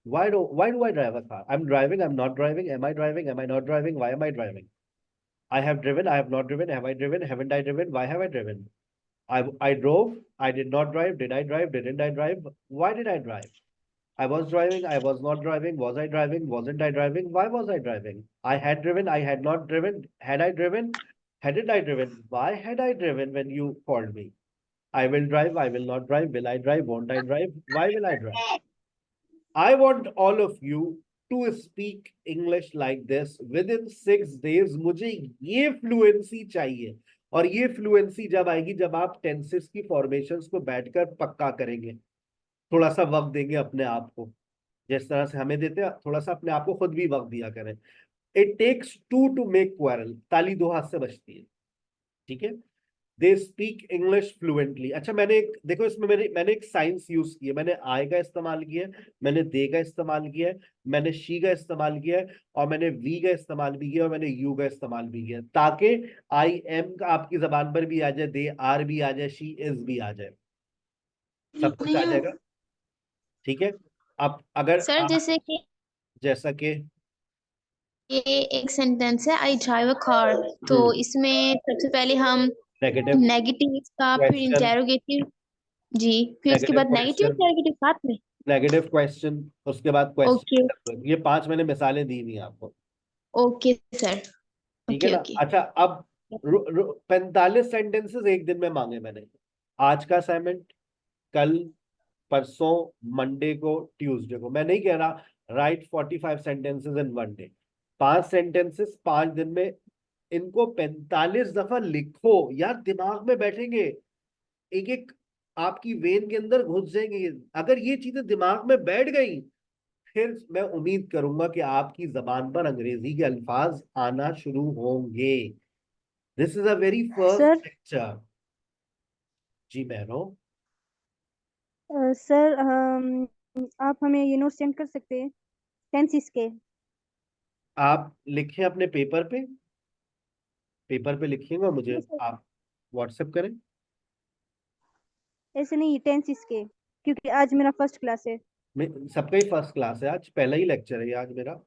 Why do I drive a car? I'm driving, I'm not driving, am I driving, am I not driving, why am I driving? I have driven, I have not driven, have I driven, haven't I driven, why have I driven? I drove, I did not drive, did I drive, didn't I drive, why did I drive? I was driving, I was not driving, was I driving, wasn't I driving, why was I driving? I had driven, I had not driven, had I driven, hadn't I driven, why had I driven when you called me? I will drive, I will not drive, will I drive, won't I drive, why will I drive? I want all of you to speak English like this within 6 days. मुझे ये फ्लुएंसी चाहिए, और ये फ्लुएंसी जब आएगी जब आप टेंसेस की फॉर्मेशंस को बैठकर पक्का करेंगे, थोड़ा सा वक्त देंगे अपने आप को, जिस तरह से हमें देते हैं थोड़ा सा अपने आप को खुद भी वक्त दिया करें। It takes two to make quarrel, ताली दो हाथ से बजती है, ठीक है। They speak English fluently. अच्छा, देखो इसमें मैंने एक साइंस यूज की है। मैंने आई का इस्तेमाल किया है, मैंने दे का इस्तेमाल किया है, मैंने शी का इस्तेमाल किया है, और मैंने वी का इस्तेमाल भी किया, और मैंने यू का इस्तेमाल भी किया, ताकि आई एम का आपकी जबान पर भी आ जाए, दे आर भी आ जाए, शी इज भी आ जाए, सब कुछ आ जाएगा, ठीक है। अब अगर सर जैसा कि ये एक सेंटेंस है, आई ड्राइव अ कार, तो इसमें सबसे पहले हम नेगेटिव नेगेटिव का, फिर क्वेश्चन, इंटेरोगेटिव, जी, फिर उसके बाद नेगेटिव इंटेरोगेटिव साथ में, नेगेटिव क्वेश्चन, उसके बाद ओके क्वेश्चन। ये 5 मैंने मिसालें दी हुई आपको, ओके सर, ठीक है ओके ना। ओके। अच्छा, अब 45 सेंटेंसेस एक दिन में मांगे मैंने। आज का असाइनमेंट, कल, परसों, मंडे को, ट्यूसडे को। मैं नहीं कह रहा right 45 sentences in one day, 5 sentences 5 दिन में, इनको 45 दफा लिखो यार, दिमाग में बैठेंगे, एक एक आपकी वेन के अंदर घुस जाएंगे। अगर ये चीजें दिमाग में बैठ गई, फिर मैं उम्मीद करूंगा कि आपकी जबान पर अंग्रेजी के अल्फाज आना शुरू होंगे। This is a very first sir lecture. जी बहनों, सर आप हमें ये नोट सेंड कर सकते हैं टेंसेस के? आप लिखें अपने पेपर पे लिखिएगा, मुझे नहीं सर, आप व्हाट्सएप करें। ऐसे नहीं, टेंसेस के, क्योंकि आज मेरा फर्स्ट क्लास है। सबका ही फर्स्ट क्लास है, आज पहला ही लेक्चर है ये आज मेरा।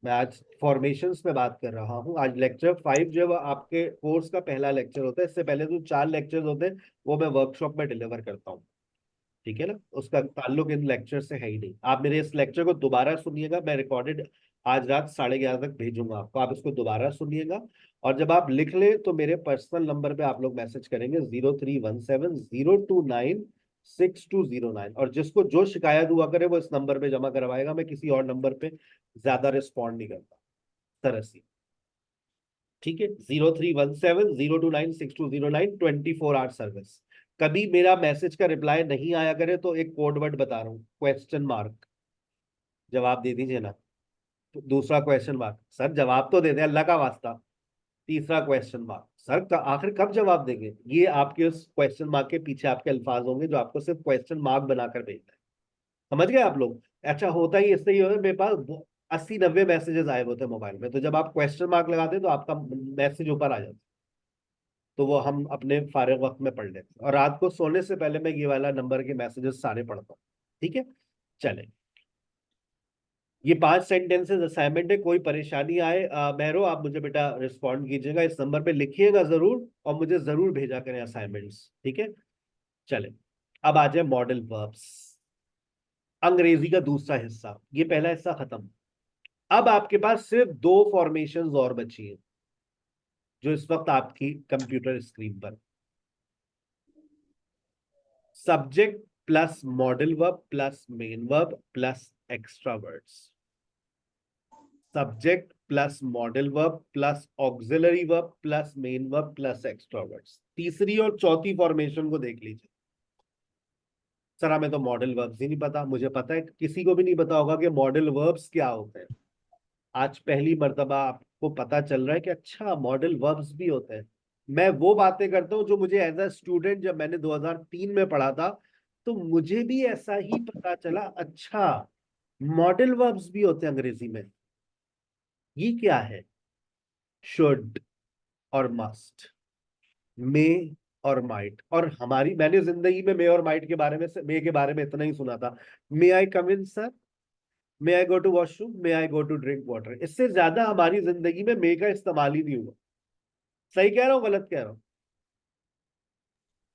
मैं आज फॉर्मेशंस पे बात कर रहा हूँ। आज लेक्चर 5 जो है वो आपके कोर्स का पहला लेक्चर होता है। इससे पहले जो 4 लेक्चर्स होते हैं वो मैं वर्कशॉप में डिलीवर करता हूँ, ठीक है ना। उसका ताल्लुक इन लेक्चर से है ही नहीं। आप मेरे इस लेक्चर को दोबारा सुनिएगा, मैं रिकॉर्डेड आज रात 11:30 तक भेजूंगा आपको, आप इसको दोबारा सुनिएगा। और जब आप लिख ले तो मेरे पर्सनल नंबर पे आप लोग मैसेज करेंगे 0317 029 6209, और जिसको जो शिकायत हुआ करे वो इस नंबर पे जमा करवाएगा। मैं किसी और नंबर पे ज्यादा रिस्पॉन्ड नहीं करता तरह से, ठीक है। 0317 029 6209, 24 आवर सर्विस। कभी मेरा मैसेज का रिप्लाई नहीं आया करे तो एक कोड वर्ड बता रहा हूँ, क्वेश्चन मार्क, जवाब दे दीजिए ना। तो दूसरा क्वेश्चन मार्क, सर जवाब तो दे दे अल्लाह का वास्ता। तीसरा क्वेश्चन मार्क, सर आखिर कब जवाब देंगे। ये आपके उस क्वेश्चन मार्क के पीछे आपके अल्फाज होंगे जो आपको सिर्फ क्वेश्चन मार्क बनाकर भेजना है। समझ गए आप लोग। अच्छा, होता ही इससे ही होता है, मेरे पास 80-90 मैसेजेस आए होते हैं मोबाइल में, तो जब आप क्वेश्चन मार्क लगाते हैं तो आपका मैसेज ऊपर आ जाता है, तो वो हम अपने फारिग वक्त में पढ़ लेते हैं। और रात को सोने से पहले मैं ये वाला नंबर के मैसेजेस सारे पढ़ता हूँ, ठीक है। चले, ये 5 सेंटेंसेस असाइनमेंट है। कोई परेशानी आए महरो, आप मुझे बेटा रिस्पॉन्ड कीजिएगा, इस नंबर पे लिखिएगा जरूर, और मुझे जरूर भेजा करें असाइनमेंट्स, ठीक है। चले, अब आ जाए मॉडल वर्ब्स, अंग्रेजी का दूसरा हिस्सा। ये पहला हिस्सा खत्म। अब आपके पास सिर्फ 2 फॉर्मेशंस और बची हैं जो इस वक्त आपकी कंप्यूटर स्क्रीन पर, subject plus modal verb plus main verb plus extra words, subject plus modal verb plus auxiliary verb plus main verb plus extra words. तीसरी और चौथी फॉर्मेशन को देख लीजिए। सर हमें तो मॉडल वर्ब्स ही नहीं पता। मुझे पता है, किसी को भी नहीं पता होगा कि मॉडल वर्ब्स क्या होते हैं। आज पहली मर्तबा आपको पता चल रहा है कि अच्छा मॉडल वर्ब्स भी होते हैं। मैं वो बातें करता हूँ जो मुझे एज अ स्टूडेंट, जब मैंने 2003 में पढ़ा था तो मुझे भी ऐसा ही पता चला, अच्छा मॉडल वर्ब्स भी होते हैं अंग्रेजी में। ये क्या है, शुड और मस्ट, मे और माइट। और मैंने जिंदगी में मे और माइट के बारे में, मे के बारे में इतना ही सुना था, may I come in sir, may I go to washroom, may I go to drink water. इससे ज्यादा हमारी जिंदगी में मे का इस्तेमाल ही नहीं हुआ। सही कह रहा हूँ गलत कह रहा हूँ।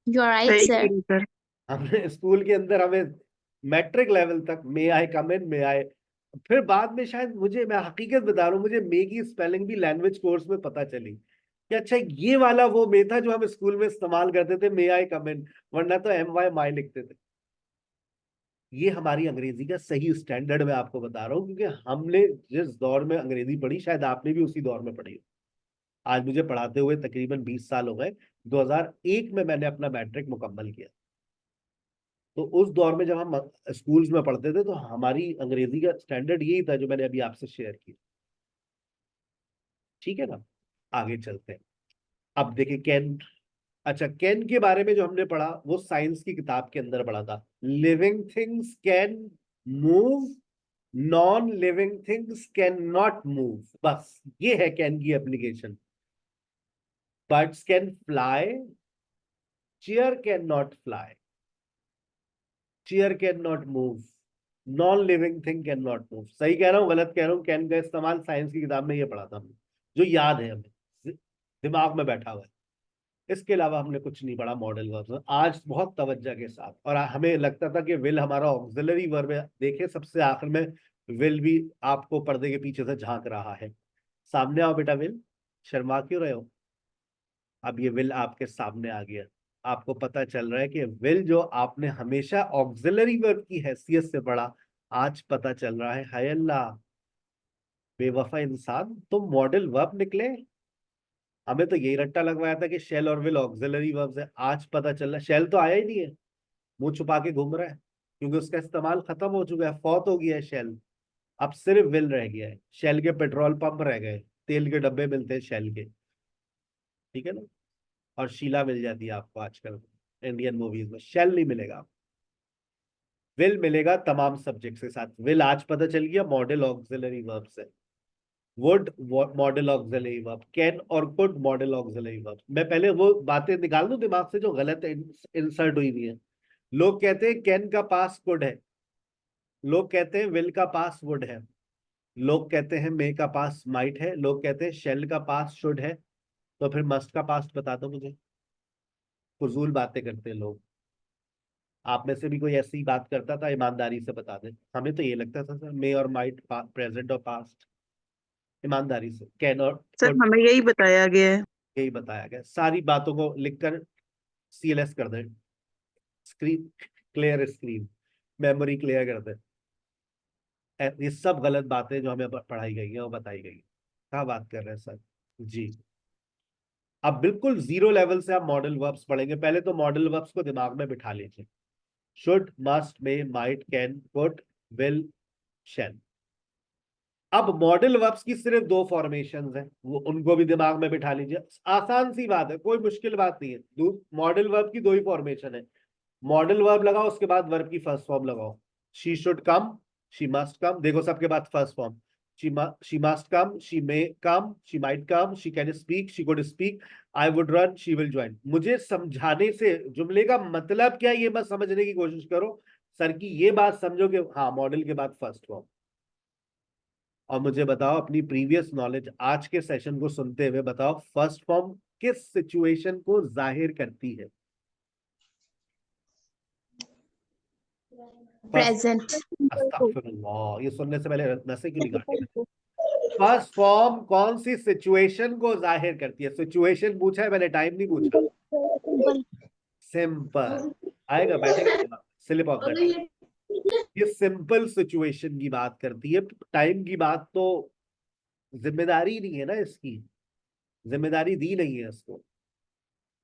You are right sir. हमने स्कूल के अंदर हमें मैट्रिक लेवल तक मे आई कम इन, मे आई, फिर बाद में शायद मैं हकीकत बता रहा हूँ, मुझे मे की स्पेलिंग भी लैंग्वेज कोर्स में पता चली। कि अच्छा ये वाला वो मे था जो हम स्कूल में इस्तेमाल करते थे, मे आई कम इन, वरना तो MY माई लिखते थे। ये हमारी अंग्रेजी का सही स्टैंडर्ड मैं आपको बता रहा हूँ, क्योंकि हमने जिस दौर में अंग्रेजी पढ़ी शायद आपने भी उसी दौर में पढ़ी। आज मुझे पढ़ाते हुए तकरीबन 20 साल हो गए। 2001 में मैंने अपना मैट्रिक मुकम्मल किया। तो उस दौर में जब हम स्कूल्स में पढ़ते थे तो हमारी अंग्रेजी का स्टैंडर्ड यही था जो मैंने अभी आपसे शेयर किया। ठीक है ना, आगे चलते हैं। अब देखिए कैन। अच्छा, कैन के बारे में जो हमने पढ़ा वो साइंस की किताब के अंदर पढ़ा था। Living things can move, non living things can not move, बस ये है कैन की application. Birds can fly, chair can not fly, chair can not move, non living thing can not move. सही कह रहा हूँ गलत कह रहा हूँ? कैन का इस्तेमाल साइंस की किताब में ये पढ़ा था हमने, जो याद है हमें, दिमाग में बैठा हुआ है। इसके अलावा हमने कुछ नहीं पढ़ा मॉडल वर्ब आज बहुत तवज्जो के साथ। और हमें लगता था कि विल हमारा ऑक्सिलरी वर्ब है। देखिए सबसे आखिर में विल भी आपको पर्दे के पीछे से झांक रहा है। सामने आओ बेटा विल, शर्मा क्यों रहे हो? अब ये विल आपके सामने आ गया। आपको पता चल रहा है कि विल जो आपने हमेशा ऑक्सिलरी वर्ब की हैसियत से पढ़ा, आज पता चल रहा है हाय अल्लाह बेवफा इंसान, तुम मॉडल वर्ब निकले। हमें तो यही रट्टा लगवाया था कि शेल और विल ऑक्सिलरी वर्ब्स है। आज पता चल रहा है शेल तो आया ही नहीं है, मुंह छुपा के घूम रहा है, क्योंकि उसका इस्तेमाल खत्म हो चुका है, फौत हो गया है शेल। अब सिर्फ विल रह गया है। शेल के पेट्रोल पंप रह गए, तेल के डब्बे मिलते हैं शेल के, ठीक है ना। और शीला मिल जाती है आपको आजकल इंडियन मूवीज में, शेल नहीं मिलेगा। विल मिलेगा तमाम सब्जेक्ट के साथ। विल आज पता चल गया मॉडल ऑक्सिलरी वर्ब से। Would model auxiliary verb, can और कुड मॉडल ऑक्सिलरी वर्ब। मैं पहले वो बातें निकाल दूं दिमाग से जो गलत इंसर्ट हुई हुई है। लोग कहते हैं कैन का पास कुड है, लोग कहते हैं विल का पास वुड है, लोग कहते हैं मे का पास माइट है, लोग कहते हैं शेल का पास शुड है। तो फिर मस्ट का पास्ट बता दो मुझे। फजूल बातें करते हैं लोग। आप में से भी कोई ऐसी बात करता था ईमानदारी से बता दे। हमें तो ये लगता था सर मे और माइट प्रेजेंट और पास्ट। ईमानदारी से कैन और सर could, हमें यही बताया गया है। यही बताया गया। सारी बातों को लिखकर CLS कर दे, screen clear, screen memory clear कर दे। ये सब गलत बातें जो हमें पढ़ाई गई है और बताई गई है। क्या बात कर रहे हैं सर जी। अब बिल्कुल जीरो लेवल से आप मॉडल वर्ब्स पढ़ेंगे। पहले तो मॉडल वर्ब्स को दिमाग में बिठा लीजिए। Should, must, may, might, can, could, will, shall. अब मॉडल वर्ब्स की सिर्फ दो फॉर्मेशंस हैं, वो उनको भी दिमाग में बिठा लीजिए। आसान सी बात है, कोई मुश्किल बात नहीं है। मॉडल वर्ब की दो ही फॉर्मेशन है। मॉडल वर्ब लगाओ, उसके बाद वर्ब की फर्स्ट फॉर्म लगाओ। She should come, she must come. देखो सबके बाद first form. she must come, she may come, she might come, she can speak, she could speak, I would run, she will join। मुझे समझाने से जुमले का मतलब क्या ये मत समझने की कोशिश करो। सर की ये बात समझो कि हाँ मॉडल के बाद फर्स्ट फॉर्म। और मुझे बताओ अपनी प्रीवियस नॉलेज आज के सेशन को सुनते हुए बताओ फर्स्ट फॉर्म किस सिचुएशन को जाहिर करती है? प्रेजेंट। अस्तगफिरुल्लाह, ये सुनने से पहले नसें क्यों निकाली? फर्स्ट फॉर्म कौन सी सिचुएशन को जाहिर करती है? सिचुएशन पूछा है मैंने, टाइम नहीं पूछा। सिंपल आएगा, बैठेगा स्लिप ऑफ द टंग। ये सिंपल सिचुएशन की बात करती है। टाइम की बात तो जिम्मेदारी नहीं है ना, इसकी जिम्मेदारी दी नहीं है इसको।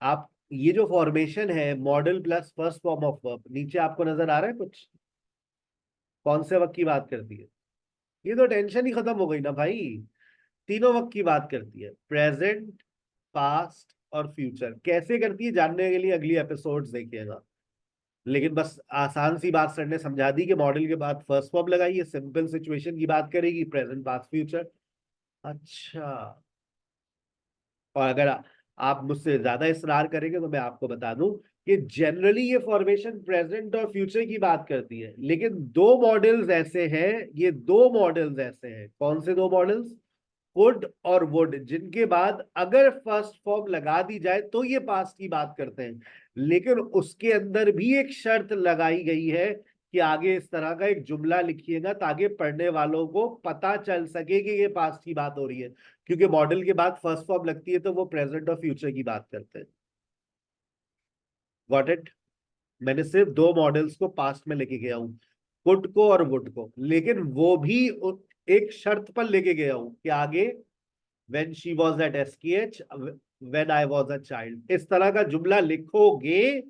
आप ये जो फॉर्मेशन है model plus first form of verb, नीचे आपको नजर आ रहा है कुछ? कौन से वक्त की बात करती है? ये तो टेंशन ही खत्म हो गई ना भाई। तीनों वक्त की बात करती है, प्रेजेंट, पास्ट और फ्यूचर। कैसे करती है जानने के लिए अगली एपिसोड्स देखिएगा। लेकिन बस आसान सी बात सर ने समझा दी कि मॉडल के बाद फर्स्ट फॉर्म लगाइए, सिंपल सिचुएशन की बात करेगी, प्रेजेंट, पास्ट, फ्यूचर। अच्छा, और अगर आप मुझसे ज्यादा इसरार करेंगे तो मैं आपको बता दूं कि जनरली ये फॉर्मेशन प्रेजेंट और फ्यूचर की बात करती है। लेकिन दो मॉडल्स ऐसे हैं, ये दो मॉडल्स ऐसे हैं। कौन से दो मॉडल्स? कुड और वुड, जिनके बाद अगर फर्स्ट फॉर्म लगा दी जाए तो ये पास्ट की बात करते हैं। लेकिन उसके अंदर भी एक शर्त लगाई गई है कि आगे इस तरह का एक जुमला लिखिएगा ताकि पढ़ने वालों को पता चल सके कि ये पास्ट की बात हो रही है, क्योंकि मॉडल के बाद फर्स्ट फॉर्म लगती है तो वो प्रेजेंट और फ्यूचर की बात करते हैं। Got it? मैंने सिर्फ 2 मॉडल्स को पास्ट में लेके गया हूं, कुड को और वुड को, लेकिन वो भी एक शर्त पर लेके गया हूं कि आगे when she was at SKH, when I was a child, इस तरह का जुमला लिखोगे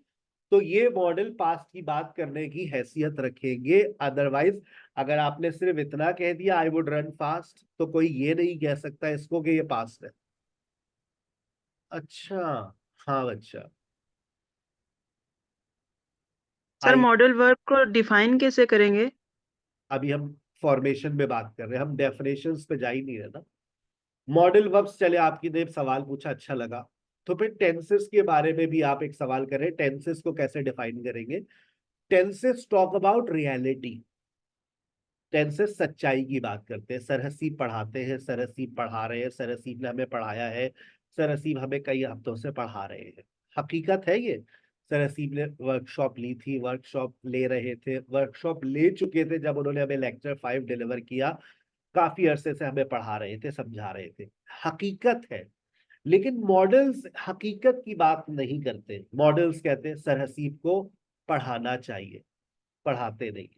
तो ये मॉडल पास्ट की बात करने की हैसियत रखेंगे। अदरवाइज अगर आपने सिर्फ इतना कह दिया आई वुड रन फास्ट, तो कोई ये नहीं कह सकता इसको कि ये पास्ट है। अच्छा, हाँ बच्चा, सर आई मॉडल वर्ब को डिफाइन कैसे करेंगे? अभी हम फॉर्मेशन में बात कर रहे हैं, हम डेफिनेशंस पे जा ही नहीं रहे ना। मॉडल वर्ब्स, चले आपकी ने सवाल पूछा, अच्छा लगा, तो फिर टेंसेस के बारे में भी आप एक सवाल करें, टेंसेस को कैसे डिफाइन करेंगे। Tenses talk about reality, tenses सच्चाई की बात करते हैं। सर हसीब पढ़ाते हैं, सर हसीब पढ़ा रहे हैं, सर हसीब ने हमें पढ़ाया है, सर हसीब हमें कई हफ्तों से पढ़ा रहे हैं, हकीकत है ये। सर हसीब ने वर्कशॉप ली थी, वर्कशॉप ले रहे थे, वर्कशॉप ले चुके थे जब उन्होंने हमें लेक्चर 5 डिलीवर किया, काफी अरसे से हमें पढ़ा रहे थे, समझा रहे थे, हकीकत है। लेकिन मॉडल्स हकीकत की बात नहीं करते। मॉडल्स कहते हैं सर हसीब को पढ़ाना चाहिए, पढ़ाते नहीं।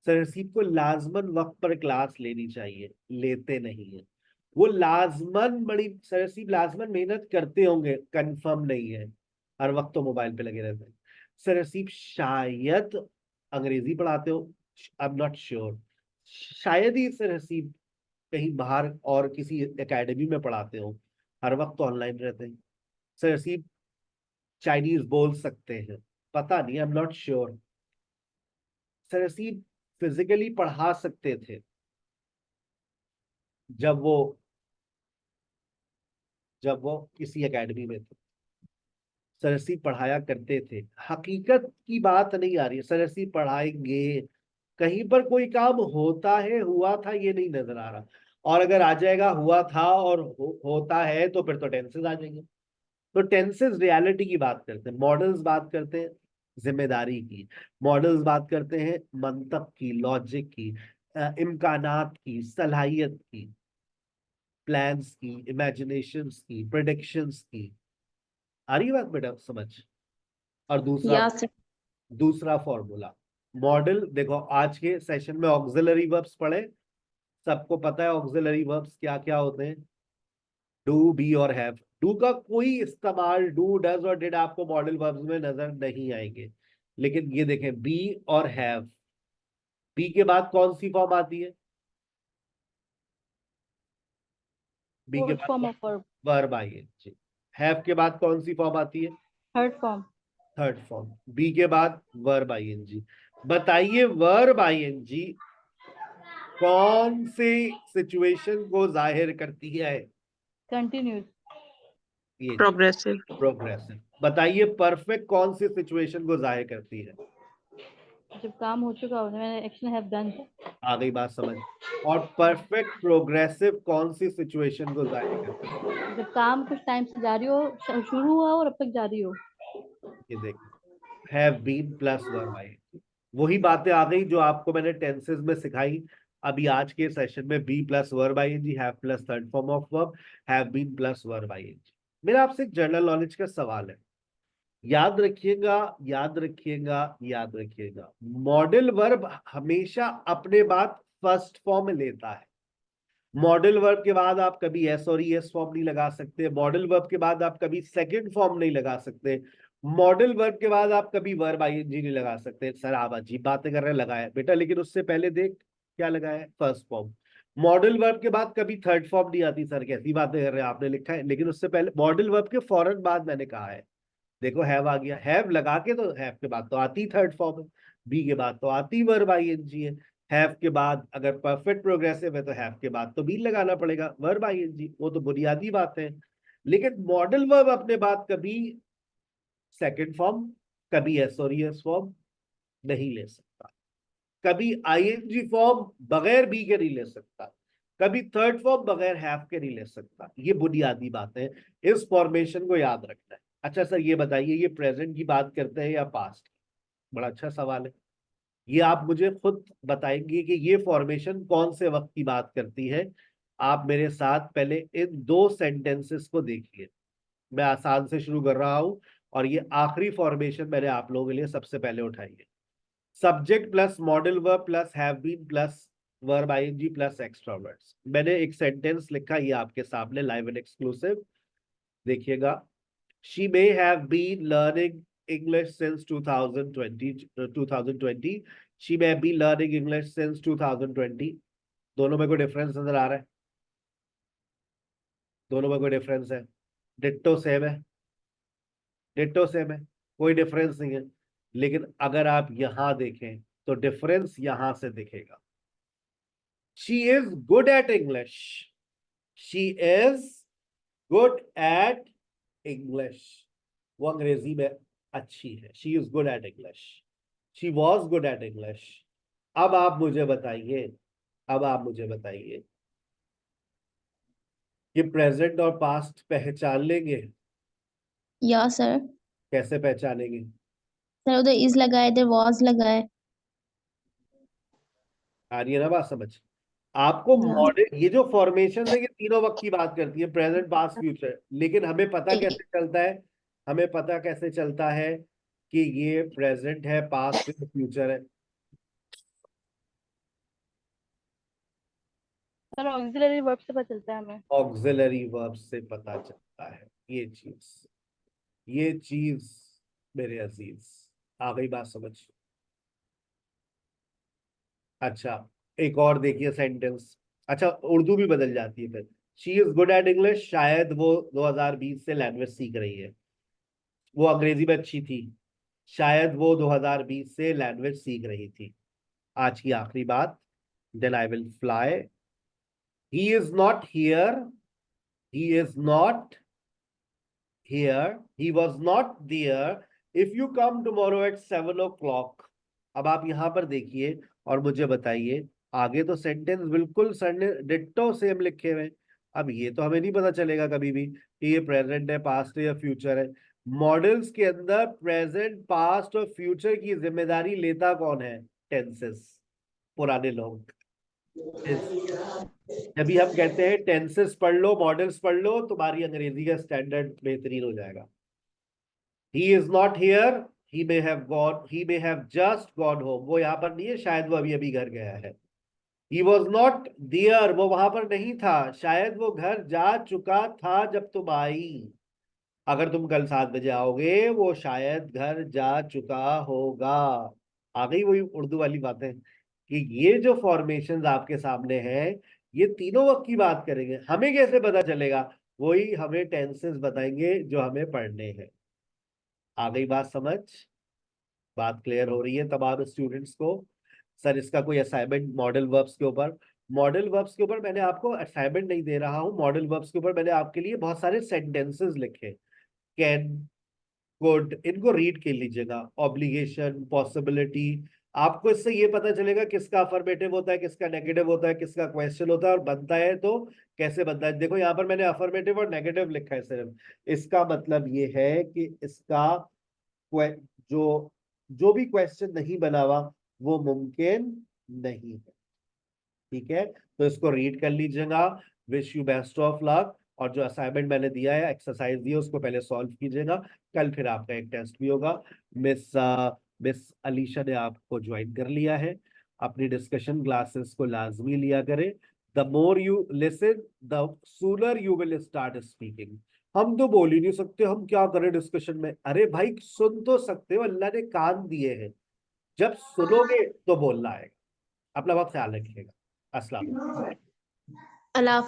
सर हसीब को लाजमन वक्त पर क्लास लेनी चाहिए, लेते नहीं है। वो लाजमन बड़ी सर हसीब लाजमन मेहनत करते होंगे, कंफर्म नहीं है, हर वक्त तो मोबाइल पे लगे रहते हैं। सर हसीब शायद अंग्रेजी पढ़ाते हो, आई एम नॉट श्योर, शायद ही सर हसीब कहीं बाहर और किसी एकेडमी में पढ़ाते हो, हर वक्त तो ऑनलाइन रहते हैं। सर हसीब चाइनीज बोल सकते हैं, पता नहीं, I am not sure. Sir Haseeb physically पढ़ा सकते थे जब वो किसी एकेडमी में थे, सर हसीब पढ़ाया करते थे। हकीकत की बात नहीं आ रही है, सर हसीब पढ़ाएंगे, कहीं पर कोई काम होता है, हुआ था, ये नहीं नजर आ रहा। और अगर आ जाएगा हुआ था और होता है तो फिर तो टेंसेस आ जाएंगे। तो टेंसेस रियलिटी की बात करते हैं, मॉडल्स बात करते हैं जिम्मेदारी की, मॉडल्स बात करते हैं मंतक की, लॉजिक की, इम्कानात की, सलाहियत की, प्लान्स की, इमेजिनेशंस की, प्रेडिक्शंस की। आ रही है बात बेटा समझ? और दूसरा फॉर्मूला मॉडल, देखो आज के सेशन में ऑक्सिलरी वर्ब्स पढ़े, सबको पता है ऑक्सिलरी वर्ब्स क्या क्या होते हैं, डू, बी और हैव। डू का कोई इस्तेमाल, डू, डज और डिड आपको मॉडल वर्ब्स में नजर नहीं आएंगे, लेकिन ये देखें बी और हैव, बी के बाद कौन सी फॉर्म आती है? बी के फोर्थ फॉर्म बाद of verb, verb I N G. Have के बाद कौन सी फॉर्म आती है? Third form. Third form. Be के बाद वर्ब आईएनजी। बताइए वर्ब आईएनजी कौन से सिचुएशन को जाहिर करती है? कंटिन्यूस। ये प्रोग्रेसिव। प्रोग्रेसिव। बताइए परफेक्ट कौन सी सिचुएशन को जाहिर करती है? जब काम हो चुका हो, मैंने एक्शन हैव डन। आ गई बात समझ? और परफेक्ट प्रोग्रेसिव कौन सी सिचुएशन को जाहिर करती है? जब काम कुछ टाइम से जारी हो, शुरू हुआ और अब तक जारी हो। ये देखिए have been plus verb I N G, वही बातें आ गई जो आपको मैंने टेंसेस में सिखाई। अभी आज के सेशन में be plus verb I N G, have plus third form of verb, have been plus verb I N G. मेरा आपसे एक जनरल नॉलेज का सवाल है, याद रखिएगा, याद रखिएगा, याद रखिएगा, मॉडल वर्ब हमेशा अपने बाद फर्स्ट फॉर्म में लेता है। मॉडल वर्ब के बाद आप कभी एस और ईएस फॉर्म नहीं लगा सकते, मॉडल वर्ब के बाद आप कभी सेकंड फॉर्म नहीं लगा सकते, मॉडल वर्ब के बाद आप कभी वर्ब आईएनजी नहीं लगा सकते। सर आप अजीब बातें कर रहे हैं, लगाया बेटा, लेकिन उससे पहले देख क्या लगाया है, फर्स्ट फॉर्म। मॉडल वर्ब के बाद कभी थर्ड फॉर्म नहीं आती, सर कैसी बातें कर रहे हैं, आपने लिखा है, लेकिन उससे पहले मॉडल वर्ब के फौरन बाद मैंने कहा है, देखो हैव आ गया, हैव लगा के तो हैव के बाद तो आती थर्ड फॉर्म है, बी के बाद तो आती वर्ब आईएनजी है, हैव के बाद अगर परफेक्ट प्रोग्रेसिव है तो हैव के बाद तो बी लगाना पड़ेगा, वर्ब आईएनजी, वो तो बुनियादी बात है। लेकिन मॉडल वर्ब अपने बाद कभी सेकंड फॉर्म, कभी एस और ईएस फॉर्म नहीं ले सकता, कभी आईएनजी फॉर्म बगैर बी के नहीं ले सकता, कभी थर्ड फॉर्म बगैर हैव के नहीं ले सकता। ये बुनियादी बात है, इस फॉर्मेशन को याद रखना है। अच्छा सर ये बताइए, ये प्रेजेंट की बात करते हैं या पास्ट? बड़ा अच्छा सवाल है। ये आप मुझे खुद बताएंगे कि ये फॉर्मेशन कौन से वक्त की बात करती है। आप मेरे साथ पहले इन दो सेंटेंसेस को देखिए। मैं आसान से शुरू कर रहा हूं और ये आखिरी फॉर्मेशन मैंने आप लोगों के लिए सबसे पहले उठाई है। Subject plus modal verb plus have been plus verb I N G plus extra words. मैंने एक सेंटेंस लिखा, ये आपके सामने लाइव एंड एक्सक्लूसिव देखिएगा। She may have been learning English since 2020. She may be learning English since 2020. दोनों में कोई डिफरेंस नजर आ रहा है? दोनों में कोई डिफरेंस है? डिट्टो सेम है, डिट्टो सेम है, कोई डिफरेंस नहीं है। लेकिन अगर आप यहां देखें तो डिफरेंस यहां से दिखेगा। She is good at English. She is good at English. वो अंग्रेजी में अच्छी है। She is good at English. She was good at English. अब आप मुझे बताइए कि प्रेजेंट और पास्ट पहचान लेंगे? या सर। कैसे पहचानेंगे? सर उधर इज लगा है, इधर वाज लगा है। आ रही है ना बात समझ? आपको या। मॉडल, ये जो फॉर्मेशन है ये तीनों वक्त की बात करती है, प्रेजेंट पास्ट फ्यूचर। लेकिन हमें पता कैसे चलता है? हमें पता कैसे चलता है कि ये प्रेजेंट है, पास्ट है, फ्यूचर है? सर ऑक्सिलरी वर्ब से पता चलता है हमें। ऑक्सिलरी वर्ब से पता चलता है। ये चीज मेरे अजीज, आ गई बात समझ? अच्छा, एक और देखिए सेंटेंस। अच्छा, उर्दू भी बदल जाती है फिर। She is good at English, शायद वो 2020 से लैंग्वेज सीख रही है। वो अंग्रेजी में अच्छी थी, शायद वो 2020 से लैंग्वेज सीख रही थी। आज की आखिरी बात, then I will fly. He is not here, he is not here, he was not there. If you come tomorrow at 7 o'clock. अब आप यहां पर देखिए और मुझे बताइए, आगे तो सेंटेंस बिल्कुल सर ने डिट्टो सेम लिखे हुए। अब ये तो हमें नहीं पता चलेगा कभी भी कि ये प्रेजेंट है, पास्ट है या फ्यूचर है। मॉडल्स के अंदर प्रेजेंट, पास्ट और फ्यूचर की जिम्मेदारी लेता कौन है? टेंसेस, पुराने लोग। जब भी हम कहते हैं टेंसेस पढ़ लो, मॉडल्स पढ़ लो, तुम्हारी अंग्रेजी का स्टैंडर्ड बेहतरीन हो जाएगा। ही is not here, he may have just gone home. वो यहाँ पर नहीं है, शायद वो अभी अभी घर गया है। ही वॉज नॉट देयर, वो वहां पर नहीं था, शायद वो घर जा चुका था जब तुम आई। अगर तुम कल 7 बजे आओगे, वो शायद घर जा चुका होगा। आ गई वही उर्दू वाली बातें कि ये जो फॉर्मेशंस आपके सामने हैं, ये तीनों वक्त की बात करेंगे। हमें कैसे पता चलेगा? वही हमें टेंसेस बताएंगे जो हमें पढ़ने हैं। आ गई बात समझ? बात क्लियर हो रही है तमाम स्टूडेंट्स को? सर इसका कोई असाइनमेंट मॉडल वर्ब्स के ऊपर? मॉडल वर्ब्स के ऊपर मैंने आपको असाइनमेंट नहीं दे रहा हूं। मॉडल वर्ब्स के ऊपर मैंने आपके लिए बहुत सारे सेंटेंसेस लिखे। कैन, कुड, इनको रीड कर लीजिएगा। ऑब्लिगेशन, पॉसिबिलिटी, आपको इससे ये पता चलेगा किसका अफर्मेटिव होता है, किसका नेगेटिव होता है, किसका क्वेश्चन होता है और बनता है तो कैसे बनता है। देखो यहाँ पर मैंने अफर्मेटिव और नेगेटिव लिखा है सिर्फ। इसका मतलब ये है कि इसका जो भी क्वेश्चन नहीं बना हुआ वो मुमकिन नहीं है। ठीक है, तो इसको रीड कर लीजिएगा। Wish you best of luck. और जो असाइनमेंट मैंने दिया है, एक्सरसाइज दी है, उसको पहले सॉल्व कीजिएगा। कल फिर आपका एक टेस्ट भी होगा। मिस अलीशा ने आपको ज्वाइन कर लिया है। अपनी डिस्कशन क्लासेस को लाजमी लिया करें। The more you listen, the sooner you will start speaking. हम तो बोल ही नहीं सकते, हम क्या करें डिस्कशन में? अरे भाई सुन तो सकते हो, अल्लाह ने कान दिए हैं। जब सुनोगे तो बोलना आएगा। अपना बहुत ख्याल रखिएगा। अस्सलाम वालेकुम। अल्लाह